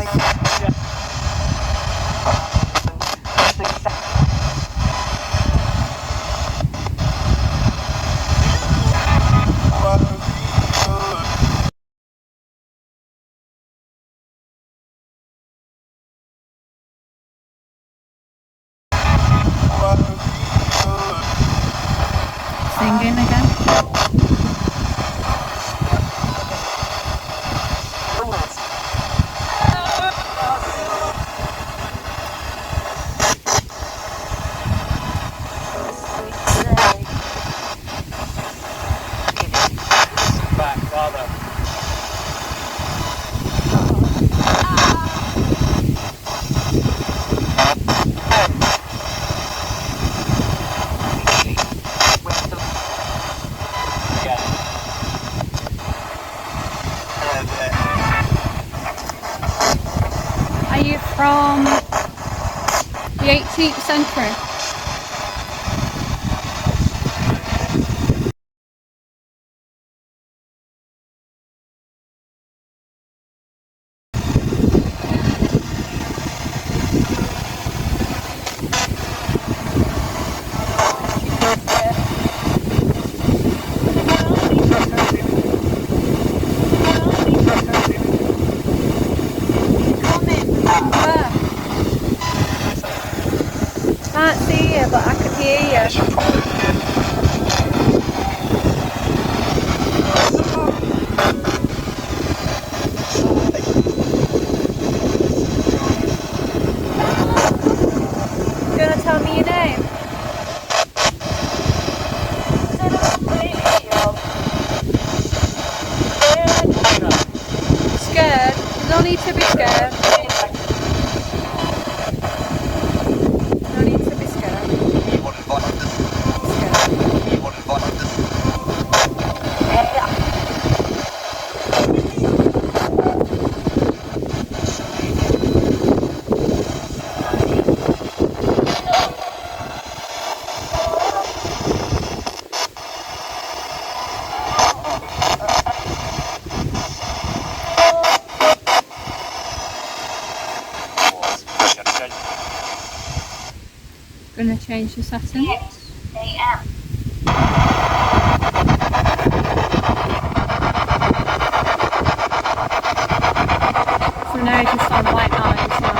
Speaker 3: Singing again. Are you from the 18th century? Can't see you, but I can hear you. Do you want to tell me your name? scared. No need to be scared. Gonna change the setting. So now just on white noise now.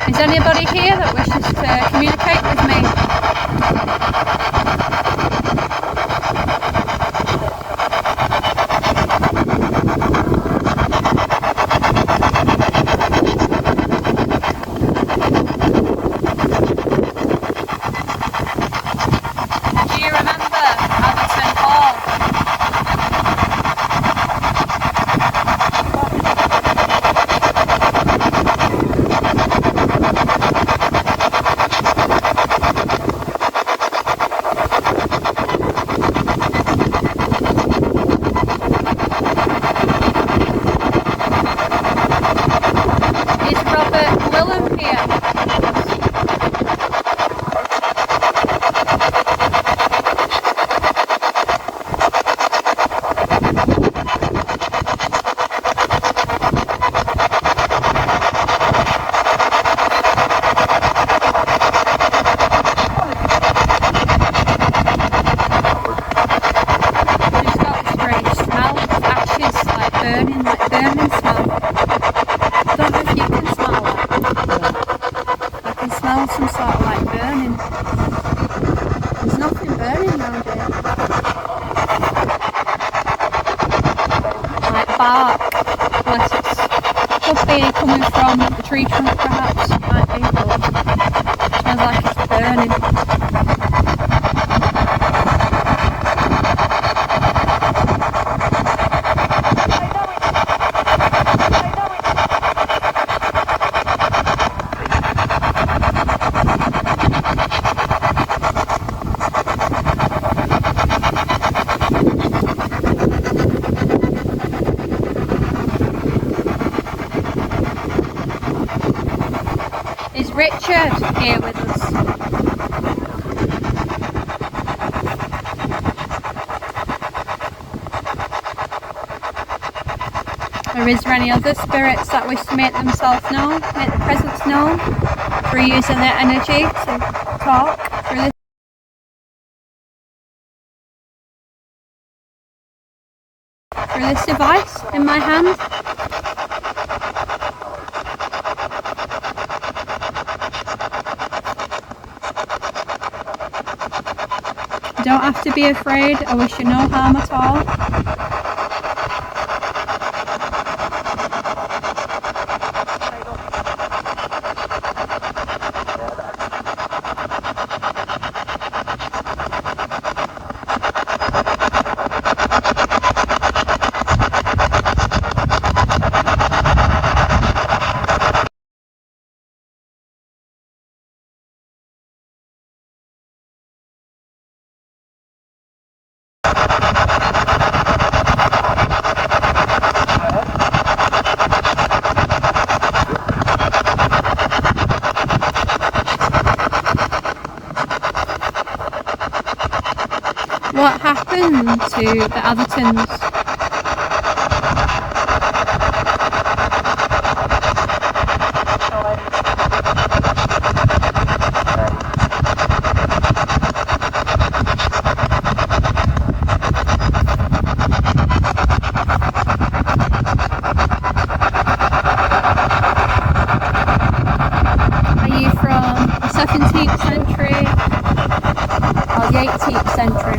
Speaker 3: Is anybody here that wishes to communicate with me? Do you remember Atherton Hall? Is Robert Willem here? Just got a strange smell. Ashes like burning smell. I don't know if you can smell that. I can smell some sort of like burning. There's nothing burning around here. Like bark. Unless it could be coming from the tree trunk perhaps. Might be, but it smells like it's burning. Is Richard here with us? Or is there any other spirits that wish to make themselves known, make their presence known, through using their energy to talk through this device in my hand? You don't have to be afraid. I wish you no harm at all. What happened to the Athertons? Are you from the 17th century or the 18th century?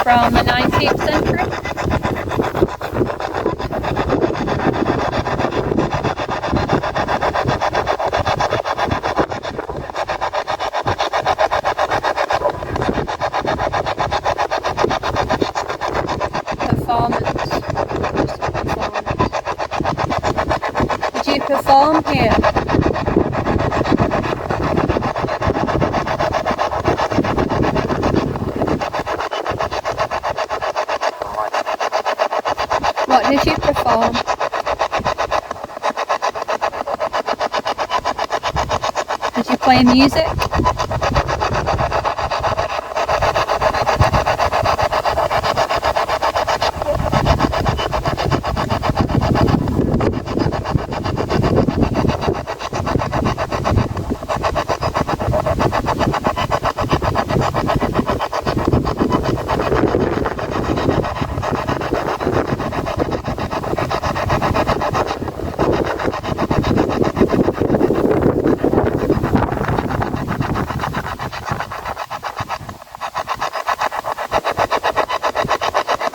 Speaker 3: from the 19th century. Did you perform here? What did you perform? Did you play music?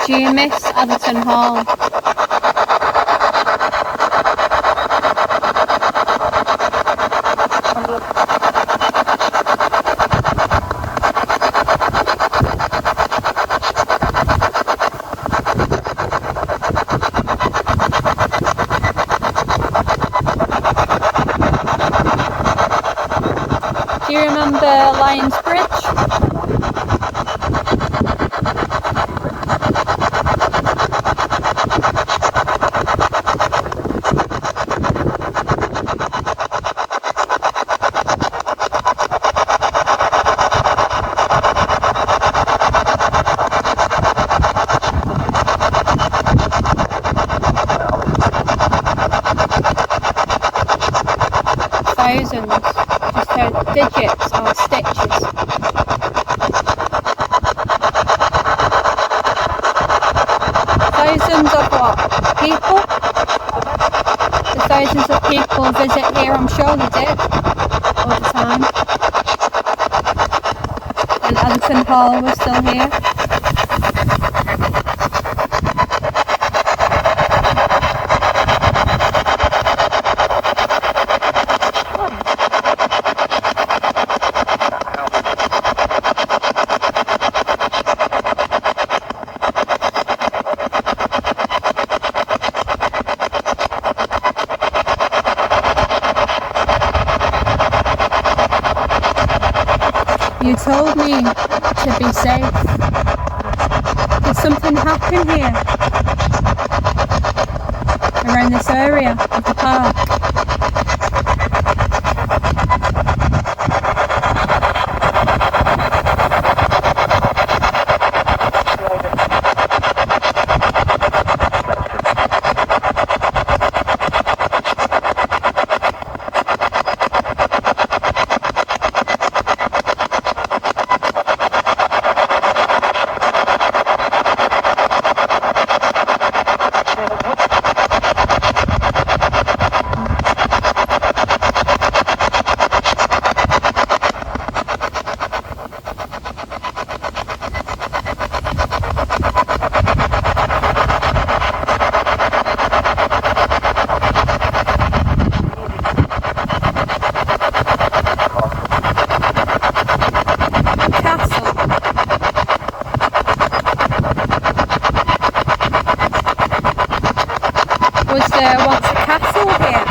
Speaker 3: Do you miss Atherton Hall? Do you remember Lions Bridge? Thousands, just digits or stitches. Thousands of what? People? The thousands of people visit here, I'm sure they did, all the time. And Atherton Hall was still here. You told me to be safe. Did something happen here? Around this area of the park? Was there once a castle here?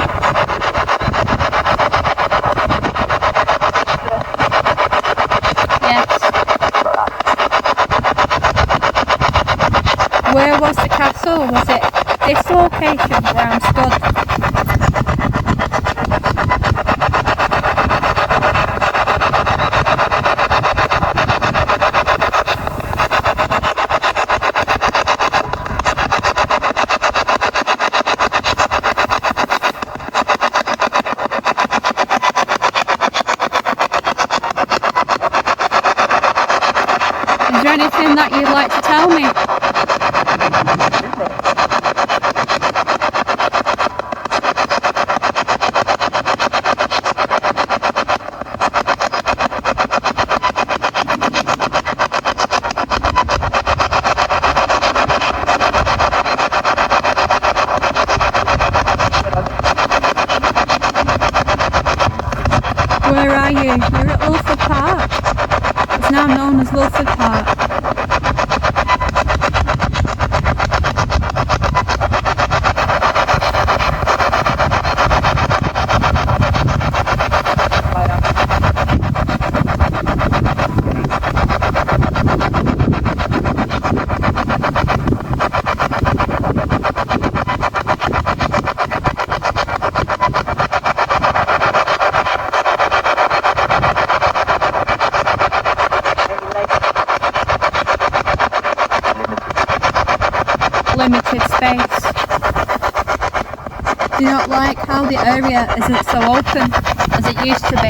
Speaker 3: Yes. Where was the castle? Was it this location where I'm stood? Is there anything that you'd like to tell me? are you? You're at Lilford Park. It's now known as Lilford Park. Limited space. Do not like how the area isn't so open as it used to be.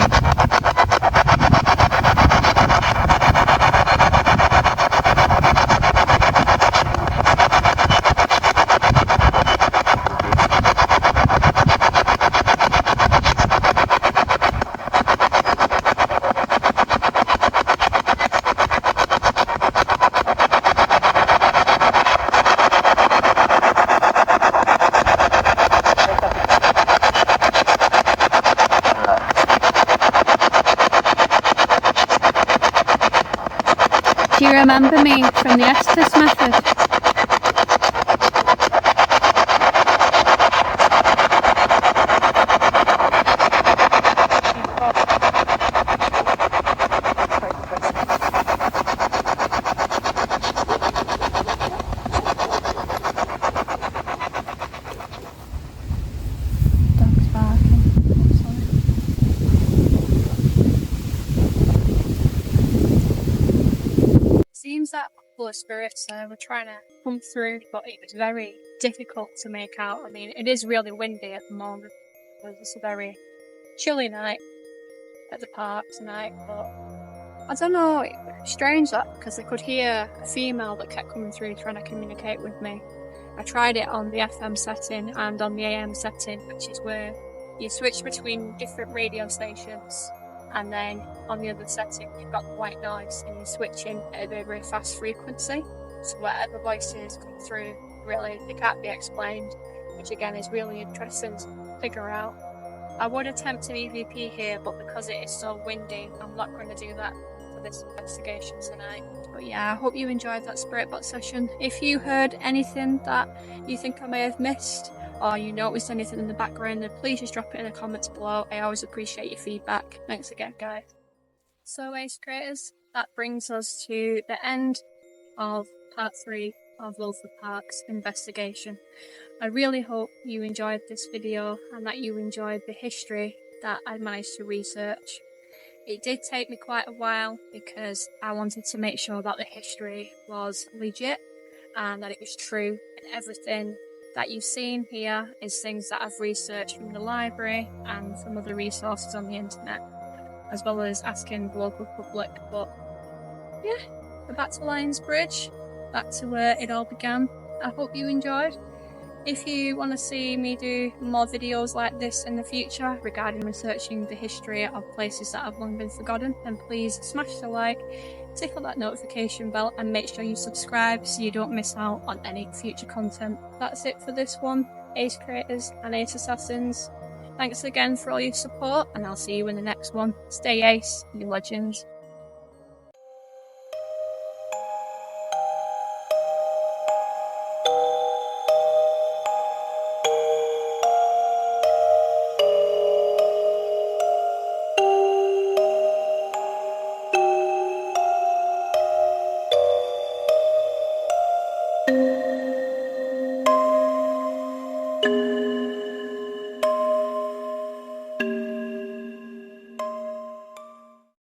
Speaker 3: Do you remember me from the Estes method? Dog's barking. Seems that a couple of spirits were trying to come through, but it was very difficult to make out. I mean, it is really windy at the moment. It's a very chilly night at the park tonight, but I don't know, it was strange that, because I could hear a female that kept coming through trying to communicate with me. I tried it on the FM setting and on the AM setting, which is where you switch between different radio stations, and then on the other setting you've got the white noise and you're switching at a very, very fast frequency, so whatever voices come through, really, they can't be explained, which again is really interesting to figure out. I would attempt an EVP here, but because it is so windy, I'm not going to do that for this investigation tonight. But yeah, I hope you enjoyed that spirit box session. If you heard anything that you think I may have missed, or you noticed anything in the background, then please just drop it in the comments below. I always appreciate your feedback. Thanks again, guys. So, Ace Creators, that brings us to the end of part 3 of Lilford Park's investigation. I really hope you enjoyed this video and that you enjoyed the history that I managed to research. It did take me quite a while because I wanted to make sure that the history was legit and that it was true, and everything that you've seen here is things that I've researched from the library and from other resources on the internet, as well as asking the local public. But yeah, we're back to Lions Bridge, back to where it all began. I hope you enjoyed. If you want to see me do more videos like this in the future regarding researching the history of places that have long been forgotten, then please smash the like, tickle that notification bell, and make sure you subscribe so you don't miss out on any future content. That's it for this one, Ace Creators and Ace Assassins. Thanks again for all your support, and I'll see you in the next one. Stay ace, you legends.